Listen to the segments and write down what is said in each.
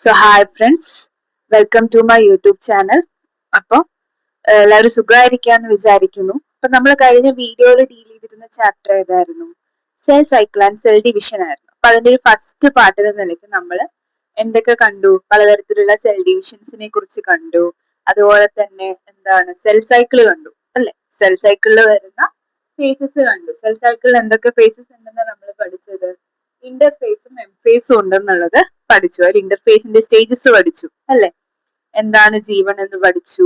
So hi friends, welcome to my YouTube channel. അപ്പോൾ എല്ലാവരും സുഖമായിരിക്കാന്ന് വിചാരിക്കുന്നു. അപ്പൊ നമ്മൾ കഴിഞ്ഞ വീഡിയോയിൽ ഡീൽ ചെയ്തിരുന്ന ചാപ്റ്റർ ഏതായിരുന്നു? Cell cycle and cell division ആയിരുന്നു. അപ്പൊ അതിന്റെ ഒരു ഫസ്റ്റ് പാർട്ട് എന്ന നിലയ്ക്ക് നമ്മൾ എന്തൊക്കെ കണ്ടു? പലതരത്തിലുള്ള സെൽ ഡിവിഷൻസിനെ കുറിച്ച് കണ്ടു. അതുപോലെ തന്നെ എന്താണ് സെൽ സൈക്കിൾ കണ്ടു അല്ലെ? സെൽ സൈക്കിളിൽ വരുന്ന ഫേസസ് കണ്ടു. സെൽ സൈക്കിളിൽ എന്തൊക്കെ ഫേസസ് ഉണ്ടെന്ന് നമ്മൾ പഠിച്ചത്? ഇന്റർഫേസും എംഫേസും ഉണ്ടെന്നുള്ളത് പഠിച്ചു. അതിൽ ഇന്റർഫേസിന്റെ സ്റ്റേജസ് പഠിച്ചു അല്ലെ? എന്താണ് G1 എന്ന് പഠിച്ചു,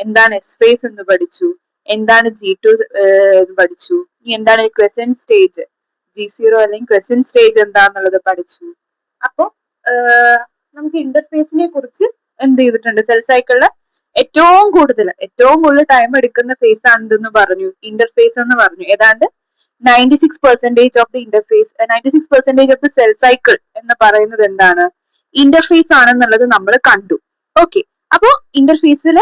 എന്താണ് എസ് ഫേസ് എന്ന് പഠിച്ചു, എന്താണ് G2 എന്ന് പഠിച്ചു, ഇനി എന്താണ് ക്വസന്റ് സ്റ്റേജ്, G0 അല്ലെങ്കിൽ ക്വസന്റ് സ്റ്റേജ് എന്താന്നുള്ളത് പഠിച്ചു. അപ്പൊ നമുക്ക് ഇന്റർഫേസിനെ കുറിച്ച് എന്ത് ചെയ്തിട്ടുണ്ട്? സെൽ സൈക്കിളില് ഏറ്റവും കൂടുതൽ ടൈം എടുക്കുന്ന ഫേസ് ആണെന്ന് പറഞ്ഞു, ഇന്റർഫേസ് എന്ന് പറഞ്ഞു. ഏതാണ്ട് 96% of the interface, 96% of the cell cycle എന്ന് പറയുന്നത് എന്താണ്? ഇന്റർഫേസ് ആണെന്നുള്ളത് നമ്മൾ കണ്ടു. ഓക്കെ, അപ്പോ ഇന്റർഫേസിൽ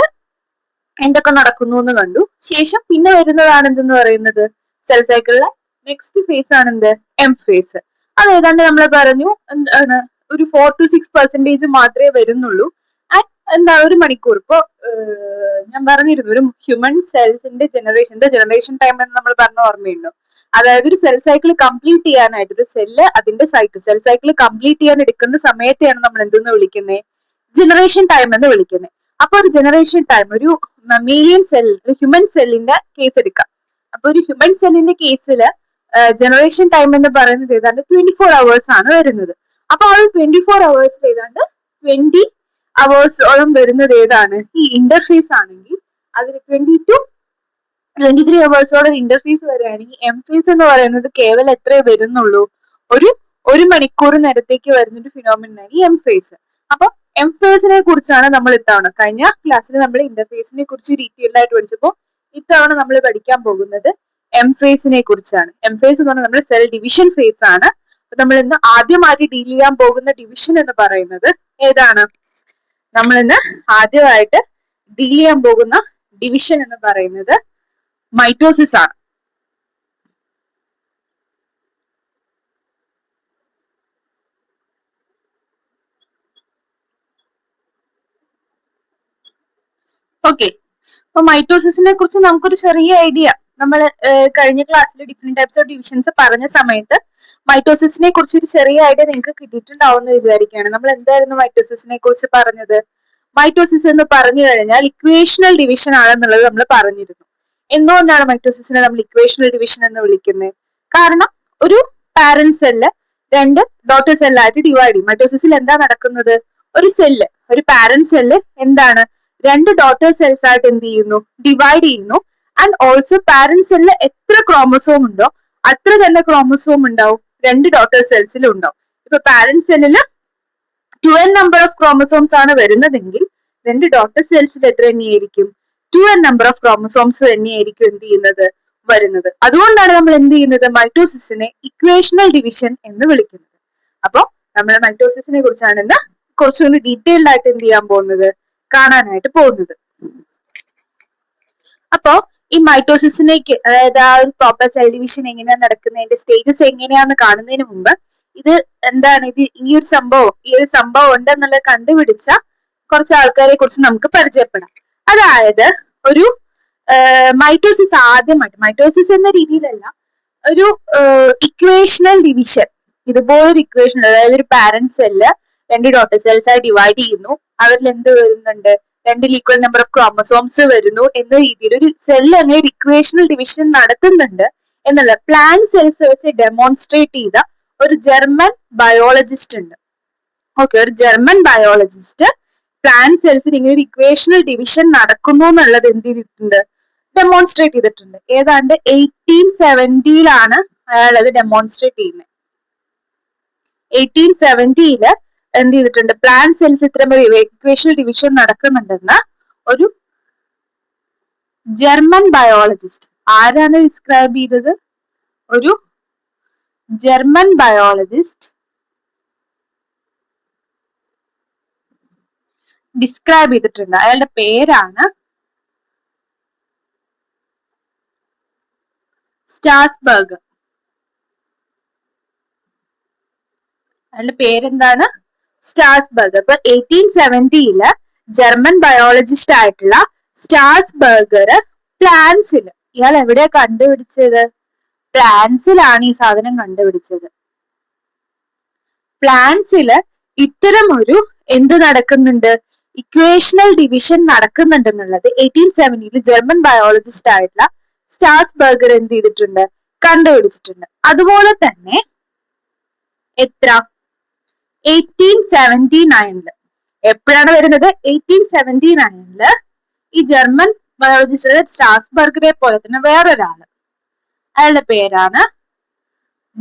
എന്തൊക്കെ നടക്കുന്നു എന്ന് കണ്ടു. ശേഷം പിന്നെ വരുന്നതാണ് എന്തെന്ന് പറയുന്നത്? സെൽ സൈക്കിളിലെ നെക്സ്റ്റ് ഫേസ് ആണ് എന്ത്? M phase. അത് ഏതാണ്ട് നമ്മൾ പറഞ്ഞു എന്താണ്, ഒരു 4 to 6% മാത്രമേ വരുന്നുള്ളൂ. എന്താ, ഒരു മണിക്കൂർ. ഇപ്പോ ഞാൻ പറഞ്ഞിരുന്നു, ഒരു ഹ്യൂമൻ സെൽസിന്റെ ജനറേഷൻ ടൈം എന്ന് നമ്മൾ പറഞ്ഞ ഓർമ്മയുണ്ടോ? അതായത് ഒരു സെൽ സൈക്കിൾ കംപ്ലീറ്റ് ചെയ്യാനായിട്ട്, ഒരു സെല്ല് അതിന്റെ സെൽ സൈക്കിൾ കംപ്ലീറ്റ് ചെയ്യാൻ എടുക്കുന്ന സമയത്തെയാണ് നമ്മൾ എന്തെന്ന് വിളിക്കുന്നത്? ജനറേഷൻ ടൈം എന്ന് വിളിക്കുന്നത്. അപ്പൊ ഒരു ജനറേഷൻ ടൈം, ഒരു മീലിയൻ സെൽ, ഒരു ഹ്യൂമൻ സെല്ലിന്റെ കേസ് എടുക്കാം. അപ്പൊ ഒരു ഹ്യൂമൻ സെല്ലിന്റെ കേസിൽ ജനറേഷൻ ടൈം എന്ന് പറയുന്നത് ഏതാണ്ട് 24 hours ആണ് വരുന്നത്. അപ്പൊ ആ 24 hours ഏതാണ്ട് 20 hours വരുന്നത് ഏതാണ്? ഈ ഇന്റർഫേസ് ആണെങ്കിൽ അതിൽ 20 to 23 hours ഇന്റർഫേസ് വരികയാണെങ്കിൽ എം ഫേസ് എന്ന് പറയുന്നത് കേവലം എത്രേ വരുന്നുള്ളൂ? ഒരു മണിക്കൂർ നേരത്തേക്ക് വരുന്നൊരു ഫിനോമിനാണ് ഈ എം ഫേസ്. അപ്പൊ എം ഫേസിനെ കുറിച്ചാണ് നമ്മൾ ഇത്തവണ, കഴിഞ്ഞ ക്ലാസ്സിൽ നമ്മൾ ഇന്റർഫേസിനെ കുറിച്ച് ഡീറ്റെയിൽഡ് ആയിട്ട് പഠിച്ചപ്പോൾ ഇത്തവണ നമ്മൾ പഠിക്കാൻ പോകുന്നത് എം ഫേസിനെ കുറിച്ചാണ്. എം ഫേസ് എന്ന് പറഞ്ഞാൽ നമ്മുടെ സെൽ ഡിവിഷൻ ഫേസ് ആണ്. അപ്പൊ നമ്മൾ ഇന്ന് ആദ്യമായിട്ട് ഡീൽ ചെയ്യാൻ പോകുന്ന ഡിവിഷൻ എന്ന് പറയുന്നത് ഏതാണ്? നമ്മൾ ഇന്ന് ആദ്യമായിട്ട് ഡീൽ ചെയ്യാൻ പോകുന്ന ഡിവിഷൻ എന്ന് പറയുന്നത് മൈറ്റോസിസ് ആണ്. ഓക്കെ, അപ്പൊ മൈറ്റോസിസിനെ കുറിച്ച് നമുക്കൊരു ചെറിയ ഐഡിയ, നമ്മൾ കഴിഞ്ഞ ക്ലാസ്സിൽ ഡിഫറെന്റ് ടൈപ്സ് ഓഫ് ഡിവിഷൻസ് പറഞ്ഞ സമയത്ത് മൈറ്റോസിസിനെ കുറിച്ച് ഒരു ചെറിയ ഐഡിയ നിങ്ങൾക്ക് കിട്ടിയിട്ടുണ്ടാവും എന്ന് വിചാരിക്കുകയാണ്. നമ്മൾ എന്തായിരുന്നു മൈറ്റോസിസിനെ കുറിച്ച് പറഞ്ഞത്? മൈറ്റോസിസ് എന്ന് പറഞ്ഞു കഴിഞ്ഞാൽ ഇക്വേഷണൽ ഡിവിഷൻ ആണെന്നുള്ളത് നമ്മൾ പറഞ്ഞിരുന്നു. എന്തുകൊണ്ടാണ് മൈറ്റോസിസിനെ നമ്മൾ ഇക്വേഷണൽ ഡിവിഷൻ എന്ന് വിളിക്കുന്നത്? കാരണം ഒരു പാരന്റ് സെല്ല് രണ്ട് ഡോട്ടർ സെല്ലായിട്ട് ഡിവൈഡ് ചെയ്യും. മൈറ്റോസിസിൽ എന്താ നടക്കുന്നത്? ഒരു പാരന്റ് സെല്ല് എന്താണ്, രണ്ട് ഡോട്ടർ സെൽസ് ആയിട്ട് എന്ത് ചെയ്യുന്നു? ഡിവൈഡ് ചെയ്യുന്നു. ആൻഡ് ഓൾസോ പാരന്റ് സെല്ലിൽ എത്ര ക്രോമസോം ഉണ്ടോ അത്ര തന്നെ ക്രോമസോം ഉണ്ടാവും രണ്ട് ഡോട്ടർ സെൽസിലും ഉണ്ടാവും. ഇപ്പൊ പാരന്റ് സെല്ലിൽ 12 നമ്പർ ഓഫ് ക്രോമസോംസ് ആണ് വരുന്നതെങ്കിൽ രണ്ട് ഡോട്ടർ സെൽസിൽ എത്ര തന്നെയായിരിക്കും? 12 നമ്പർ ഓഫ് ക്രോമസോംസ് തന്നെയായിരിക്കും എന്ത് ചെയ്യുന്നത്? വരുന്നത്. അതുകൊണ്ടാണ് നമ്മൾ എന്ത് ചെയ്യുന്നത്? മൈറ്റോസിസിനെ ഇക്വേഷണൽ ഡിവിഷൻ എന്ന് വിളിക്കുന്നത്. അപ്പൊ നമ്മൾ മൈറ്റോസിസിനെ കുറിച്ചാണ് ഇന്ന് കുറച്ചുകൂടി ഡീറ്റെയിൽഡ് ആയിട്ട് എന്ത് ചെയ്യാൻ പോകുന്നത്? കാണാനായിട്ട് പോകുന്നത്. അപ്പോ ഈ മൈറ്റോസിസിനേക്ക്, അതായത് ആ ഒരു പ്രോപ്പർ സെൽ ഡിവിഷൻ എങ്ങനെയാണ് നടക്കുന്നതിന്റെ സ്റ്റേജസ് എങ്ങനെയാന്ന് കാണുന്നതിന് മുമ്പ് ഇത് എന്താണ്, ഈ ഒരു സംഭവം ഉണ്ടെന്നുള്ളത് കണ്ടുപിടിച്ച കുറച്ച് ആൾക്കാരെ കുറിച്ച് നമുക്ക് പരിചയപ്പെടാം. അതായത് ഒരു മൈറ്റോസിസ് എന്ന രീതിയിലല്ല, ഒരു ഇക്വേഷണൽ ഡിവിഷൻ, ഇതുപോലൊരു ഇക്വേഷൻ, അതായത് ഒരു പാരന്റ് സെല്ല് രണ്ട് ഡോട്ടർ സെൽസ് ആയി ഡിവൈഡ് ചെയ്യുന്നു. അവരിൽ എന്ത് വരുന്നുണ്ട്? രണ്ട് ഈക്വൽ നമ്പർ ഓഫ് ക്രോമസോംസ് വരുന്നു എന്ന രീതിയിൽ ഒരു സെല്ല് അങ്ങനെ ഒരു ഇക്വേഷണൽ ഡിവിഷൻ നടത്തുന്നുണ്ട് എന്നുള്ള പ്ലാന്റ് സെൽസ് വെച്ച് ഡെമോൺസ്ട്രേറ്റ് ചെയ്ത ഒരു ജർമ്മൻ ബയോളജിസ്റ്റ് ഉണ്ട്. ഓക്കെ, ഒരു ജർമ്മൻ ബയോളജിസ്റ്റ് പ്ലാന്റ് സെൽസിന് ഇങ്ങനെ ഒരു ഇക്വേഷണൽ ഡിവിഷൻ നടക്കുന്നു എന്നുള്ളത് എന്ത് ചെയ്തിട്ടുണ്ട്? ഡെമോൺസ്ട്രേറ്റ് ചെയ്തിട്ടുണ്ട്. ഏതാണ്ട് 1870 അയാൾ അത് ഡെമോൺസ്ട്രേറ്റ് ചെയ്യുന്നത്. 1870 എന്ത് ചെയ്തിട്ടുണ്ട്? പ്ലാന്റ് സെൽസ് ഇത്തരം ഒരു ഇക്വേഷണൽ ഡിവിഷൻ നടക്കുന്നുണ്ടെന്ന് ഒരു ജർമ്മൻ ബയോളജിസ്റ്റ്, ആരാണ് ഡിസ്ക്രൈബ് ചെയ്തത്? ഒരു ജർമ്മൻ ബയോളജിസ്റ്റ് ഡിസ്ക്രൈബ് ചെയ്തിട്ടുണ്ട്. അയാളുടെ പേരാണ് സ്ട്രാസ്ബർഗ്. അയാളുടെ പേരെന്താണ്? സ്റ്റാസ്ബർഗർ. ഇപ്പൊ 1870 ജർമ്മൻ ബയോളജിസ്റ്റ് ആയിട്ടുള്ള സ്റ്റാസ്ബർഗർ പ്ലാന്റ്സിൽ, ഇയാൾ എവിടെയാ കണ്ടുപിടിച്ചത്? പ്ലാന്റ്സിലാണ് ഈ സാധനം കണ്ടുപിടിച്ചത്. പ്ലാന്റ്സില് ഇത്തരം ഒരു എന്ത് നടക്കുന്നുണ്ട്, ഇക്വേഷണൽ ഡിവിഷൻ നടക്കുന്നുണ്ടെന്നുള്ളത് 1870 ജർമ്മൻ ബയോളജിസ്റ്റ് ആയിട്ടുള്ള സ്റ്റാസ്ബർഗർ എന്ത് ചെയ്തിട്ടുണ്ട്, കണ്ടുപിടിച്ചിട്ടുണ്ട്. അതുപോലെ തന്നെ എത്ര 1879 എപ്പോഴാണ് വരുന്നത്? 1879 ഈ ജർമ്മൻ ബയോളജിസ്റ്റ് സ്റ്റാസ്ബർഗറെ പോലെ തന്നെ വേറൊരാള്, അയാളുടെ പേരാണ്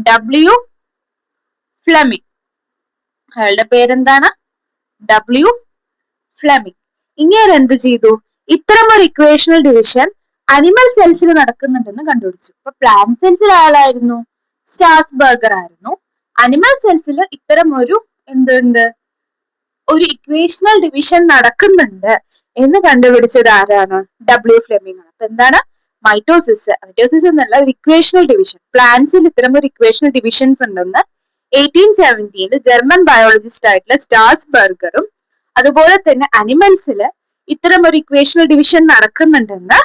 ഡബ്ല്യു ഫ്ലെമിംഗ്. അയാളുടെ പേരെന്താണ്? W Fleming. ഇങ്ങനെ എന്ത് ചെയ്തു, ഇത്തരം ഒരു ഇക്വേഷണൽ ഡിവിഷൻ അനിമൽ സെൽസിൽ നടക്കുന്നുണ്ടെന്ന് കണ്ടുപിടിച്ചു. അപ്പൊ പ്ലാന്റ് സെൽസിൽ ആളായിരുന്നു, സ്റ്റാസ്ബർഗർ ആയിരുന്നു. അനിമൽ സെൽസിൽ ഇത്തരം ഒരു എന്തുണ്ട്, ഒരു ഇക്വേഷണൽ ഡിവിഷൻ നടക്കുന്നുണ്ട് എന്ന് കണ്ടുപിടിച്ചത് ആരാണ്? ഡബ്ല്യു ഫ്ലെമിംഗ് ആണ്. അപ്പൊ എന്താണ് മൈറ്റോസിസ്? മൈറ്റോസിസ് എന്നല്ല, ഒരു ഇക്വേഷണൽ ഡിവിഷൻ. പ്ലാന്റ്സിൽ ഇത്തരം ഒരു ഇക്വേഷണൽ ഡിവിഷൻസ് ഉണ്ടെന്ന് 1870 ജർമ്മൻ ബയോളജിസ്റ്റ് ആയിട്ടുള്ള സ്റ്റാസ്ബർഗറും അതുപോലെ തന്നെ അനിമൽസിൽ ഇത്തരം ഒരു ഇക്വേഷണൽ ഡിവിഷൻ നടക്കുന്നുണ്ടെന്ന്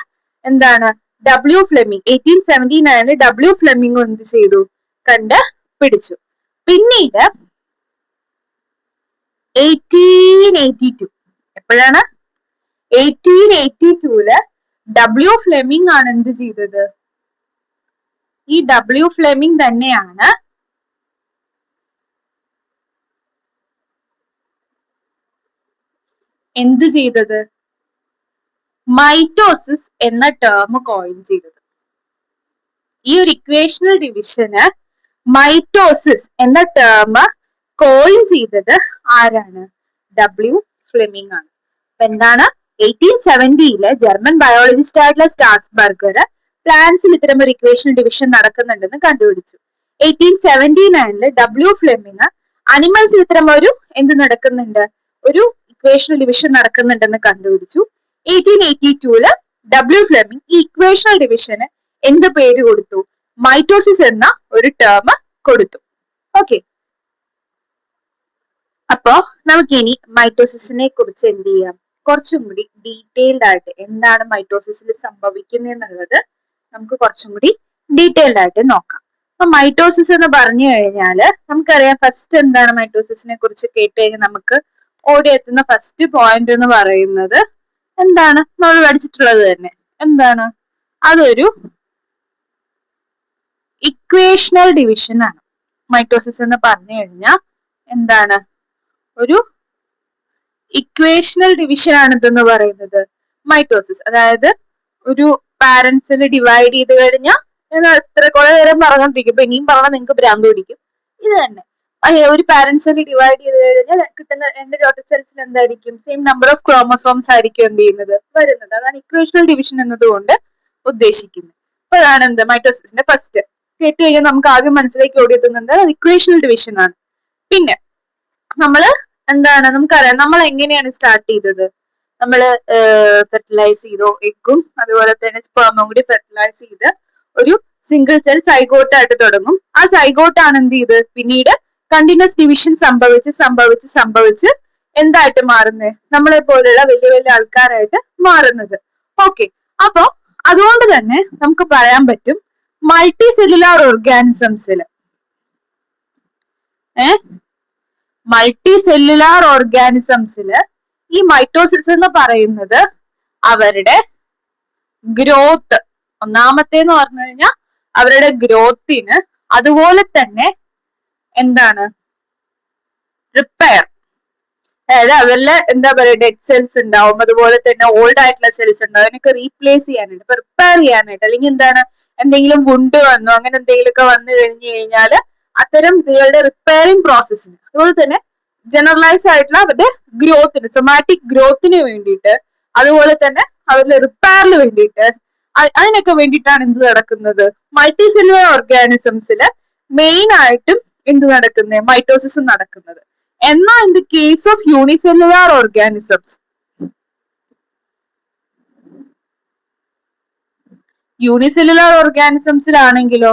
എന്താണ് ഡബ്ല്യു ഫ്ലെമിംഗ് 1879 ഡബ്ല്യു ഫ്ലെമിംഗ് എന്ത് ചെയ്തു, കണ്ട് പിടിച്ചു. പിന്നീട് 1882 എപ്പോഴാണ്? 1882 ഡബ്ല്യു ഫ്ലെമിംഗ് ആണ് എന്ത് ചെയ്തത്, ഈ ഡബ്ല്യു ഫ്ലെമിംഗ് തന്നെയാണ് എന്ത് ചെയ്തത്, മൈറ്റോസിസ് എന്ന ടേം കോയിൻ ചെയ്തത്. ഈ ഒരു ഇക്വേഷണൽ ഡിവിഷന് മൈറ്റോസിസ് എന്ന ടേം കോയിൻ ചെയ്തത് ആരാണ്? ഡബ്ല്യു ഫ്ലെമിംഗ് ആണ്. അപ്പൊ എന്താണ് 1870 ജർമ്മൻ ബയോളജിസ്റ്റ് ആയിട്ടുള്ള സ്റ്റാസ്ബർഗർ പ്ലാന്റ്സിൽ ഇത്തരം ഒരു ഇക്വേഷണൽ ഡിവിഷൻ നടക്കുന്നുണ്ടെന്ന് കണ്ടുപിടിച്ചു. 1879 ഡബ്ല്യു ഫ്ലെമിംഗ് അനിമൽസിൽ ഇത്തരം ഒരു എന്ത് നടക്കുന്നുണ്ട്, ഒരു ഇക്വേഷണൽ ഡിവിഷൻ നടക്കുന്നുണ്ടെന്ന് കണ്ടുപിടിച്ചു. 1882 ഡബ്ല്യു ഫ്ലെമിംഗ് ഈ ഇക്വേഷണൽ ഡിവിഷന് എന്ത് പേര് കൊടുത്തു, മൈറ്റോസിസ് എന്ന ഒരു ടേം കൊടുത്തു. ഓക്കെ, അപ്പോ നമുക്ക് ഇനി മൈറ്റോസിസിനെ കുറിച്ച് എന്ത് ചെയ്യാം, കുറച്ചും കൂടി ഡീറ്റെയിൽഡ് ആയിട്ട് എന്താണ് മൈറ്റോസിസിൽ സംഭവിക്കുന്നത് എന്നുള്ളത് നമുക്ക് കുറച്ചും കൂടി ഡീറ്റെയിൽഡ് ആയിട്ട് നോക്കാം. അപ്പൊ മൈറ്റോസിസ് എന്ന് പറഞ്ഞു കഴിഞ്ഞാല് നമുക്കറിയാം, ഫസ്റ്റ് എന്താണ് മൈറ്റോസിസിനെ കുറിച്ച് കേട്ട് കഴിഞ്ഞാൽ നമുക്ക് ഓടിയെത്തുന്ന ഫസ്റ്റ് പോയിന്റ് എന്ന് പറയുന്നത് എന്താണ്, നമ്മൾ പഠിച്ചിട്ടുള്ളത് തന്നെ എന്താണ്, അതൊരു ഇക്വേഷണൽ ഡിവിഷൻ ആണ്. മൈറ്റോസിസ് എന്ന് പറഞ്ഞു കഴിഞ്ഞാൽ എന്താണ്, ഒരു ഇക്വേഷണൽ ഡിവിഷൻ ആണ് ഇതെന്ന് പറയുന്നത് മൈറ്റോസിസ്. അതായത് ഒരു പാരന്റ്സിൽ ഡിവൈഡ് ചെയ്ത് കഴിഞ്ഞാൽ എത്ര കുറെ നേരം പറഞ്ഞോണ്ടിരിക്കും, ഇപ്പൊ ഇനിയും പറഞ്ഞാൽ നിങ്ങൾക്ക് ഭ്രാന്ത് പിടിക്കും. ഇത് തന്നെ ഒരു പാരന്റ്സിൽ ഡിവൈഡ് ചെയ്ത് കഴിഞ്ഞാൽ കിട്ടുന്ന രണ്ട് ഡോട്ടർ സെൽസിൽ എന്തായിരിക്കും, സെയിം നമ്പർ ഓഫ് ക്രോമസോംസ് ആയിരിക്കും എന്ത് ചെയ്യുന്നത്, വരുന്നത്. അതാണ് ഇക്വേഷണൽ ഡിവിഷൻ എന്നതുകൊണ്ട് ഉദ്ദേശിക്കുന്നത്. അപ്പൊ അതാണ് എന്ത് മൈറ്റോസിസിന്റെ ഫസ്റ്റ് കേട്ട് കഴിഞ്ഞാൽ നമുക്ക് ആദ്യം മനസ്സിലേക്ക് ഓടിയെത്തുന്നുണ്ട് അത് ഇക്വേഷണൽ ഡിവിഷൻ ആണ്. പിന്നെ നമ്മള് എന്താണ്, നമുക്കറിയാം നമ്മൾ എങ്ങനെയാണ് സ്റ്റാർട്ട് ചെയ്തത്, നമ്മള് ഫെർട്ടിലൈസ് ചെയ്തോ, എഗ്ഗും അതുപോലെ തന്നെ സ്പെർമും കൂടി ഫെർട്ടിലൈസ് ചെയ്ത് ഒരു സിംഗിൾ സെൽ സൈഗോട്ട് ആയിട്ട് തുടങ്ങും. ആ സൈഗോട്ട് ആണ് എന്ത് ചെയ്ത് പിന്നീട് കണ്ടിന്യൂസ് ഡിവിഷൻ സംഭവിച്ച് എന്തായിട്ട് മാറുന്നത്, നമ്മളെ പോലെയുള്ള വലിയ വലിയ ആൾക്കാരായിട്ട് മാറുന്നത്. ഓക്കെ, അപ്പോ അതുകൊണ്ട് തന്നെ നമുക്ക് പറയാൻ പറ്റും മൾട്ടി സെല്ലുലാർ ഓർഗാനിസംസിൽ മൾട്ടി സെല്ലുലാർ ഓർഗാനിസംസില് ഈ മൈറ്റോസിസ് എന്ന് പറയുന്നത് അവരുടെ ഗ്രോത്ത്, ഒന്നാമത്തേന്ന് പറഞ്ഞു കഴിഞ്ഞാൽ അവരുടെ ഗ്രോത്തിന്, അതുപോലെ തന്നെ എന്താണ് റിപ്പയർ, അതായത് അവരില് എന്താ പറയുക ഡെഡ് സെൽസ് ഉണ്ടാവും, അതുപോലെ തന്നെ ഓൾഡ് ആയിട്ടുള്ള സെൽസ് ഉണ്ടാവും, അതിനൊക്കെ റീപ്ലേസ് ചെയ്യാനായിട്ട്, ഇപ്പൊ റിപ്പയർ ചെയ്യാനായിട്ട്, അല്ലെങ്കിൽ എന്താണ് എന്തെങ്കിലും വുണ്ട് വന്നു അങ്ങനെ എന്തെങ്കിലുമൊക്കെ വന്നു കഴിഞ്ഞു കഴിഞ്ഞാല് അത്തരം ഇതുകളുടെ റിപ്പയറിംഗ് പ്രോസസ്സിന്, അതുപോലെ തന്നെ ജനറലൈസ് ആയിട്ടുള്ള അവരുടെ ഗ്രോത്തിന്, സൊമാറ്റിക് ഗ്രോത്തിന് വേണ്ടിയിട്ട്, അതുപോലെ തന്നെ അവരുടെ റിപ്പയറിന് വേണ്ടിയിട്ട്, അതിനൊക്കെ വേണ്ടിയിട്ടാണ് എന്ത് നടക്കുന്നത്, മൾട്ടി സെല്ലുലാർ ഓർഗാനിസംസിൽ മെയിൻ ആയിട്ടും എന്ത് നടക്കുന്നത്, മൈറ്റോസിസ് നടക്കുന്നത്. എന്നാൽ in the case of unicellular organisms, unicellular ഓർഗാനിസംസിലാണെങ്കിലോ,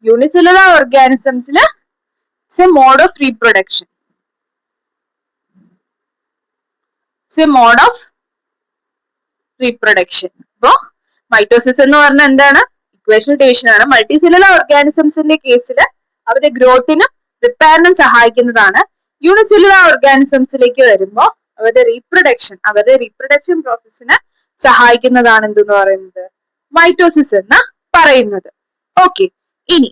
യൂണിസെല്ലുലാർ ഓർഗാനിസംസിൽ it's a mode of reproduction. It's a mode of reproduction. അപ്പോ മൈറ്റോസിസ് എന്ന് പറഞ്ഞാൽ എന്താണ്? ഇക്വേഷണൽ ഡിവിഷൻ ആണ്. മൾട്ടിസെല്ലുലാർ ഓർഗാനിസംസിന്റെ കേസിൽ അവരുടെ ഗ്രോത്തിനും റിപ്പയറിനും സഹായിക്കുന്നതാണ്. യൂണിസെല്ലുലാർ ഓർഗാനിസംസിലേക്ക് വരുമ്പോൾ അവരുടെ റീപ്രൊഡക്ഷൻ പ്രോസസ്സിന് സഹായിക്കുന്നതാണ് എന്തെന്ന് പറയുന്നത്? മൈറ്റോസിസ് എന്ന് പറയുന്നത്. ഓക്കെ, ഇനി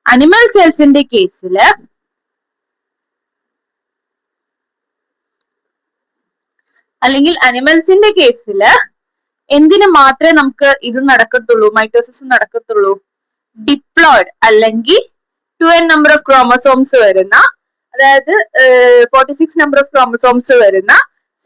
അനിമൽ സെൽസിന്റെ കേസിൽ അല്ലെങ്കിൽ അനിമൽസിന്റെ കേസിൽ എന്തിനു മാത്രമേ നമുക്ക് ഇത് നടക്കത്തുള്ളൂ, മൈറ്റോസിസ് നടക്കത്തുള്ളൂ? ഡിപ്ലോയിഡ് അല്ലെങ്കിൽ 2n നമ്പർ ഓഫ് ക്രോമസോംസ് വരുന്ന, അതായത് 46 നമ്പർ ഓഫ് ക്രോമസോംസ് വരുന്ന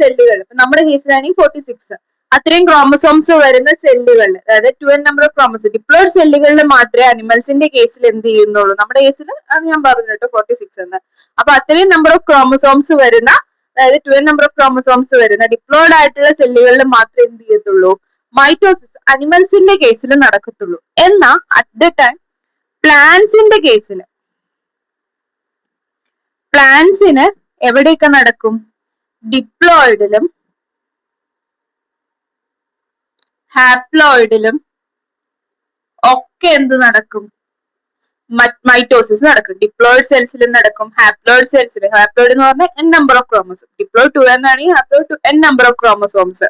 സെല്ലുകൾ. ഇപ്പൊ നമ്മുടെ കേസിലാണെങ്കിൽ 46 അത്രയും ക്രോമസോംസ് വരുന്ന സെല്ലുകൾ, അതായത് 2n number of chromosome diploid സെല്ലുകളിൽ മാത്രമേ അനിമൽസിന്റെ കേസിൽ എന്ത് ചെയ്യുന്നുള്ളൂ? നമ്മുടെ കേസിൽ അത് ഞാൻ പറഞ്ഞു കേട്ടോ 46 എന്ന്. അപ്പൊ അത്രയും നമ്പർ ഓഫ് ക്രോമസോംസ് വരുന്ന, അതായത് 2n നമ്പർ ഓഫ് ക്രോമസോംസ് വരുന്ന ഡിപ്ലോയിഡ് ആയിട്ടുള്ള സെല്ലുകളിൽ മാത്രമേ എന്ത് ചെയ്യത്തുള്ളൂ? മൈറ്റോസിസ് അനിമൽസിന്റെ കേസിൽ നടക്കത്തുള്ളൂ. എന്നാൽ അറ്റ് ദ ടൈം പ്ലാന്റ്സിന്റെ കേസിൽ, പ്ലാന്റ്സിന് എവിടെയൊക്കെ നടക്കും? ഡിപ്ലോയിഡിലും ഹാപ്ലോയിഡിലും ഒക്കെ എന്ത് നടക്കും? മൈറ്റോസിസ് നടക്കും. ഡിപ്ലോയിഡ് സെൽസിലും നടക്കും, ഹാപ്ലോയിഡ് സെൽസിൽ. ഹാപ്ലോയിഡ് എന്ന് പറഞ്ഞാൽ n number of chromosome. Diploid 2 എന്നാണെങ്കിൽ haploid n number of chromosomes.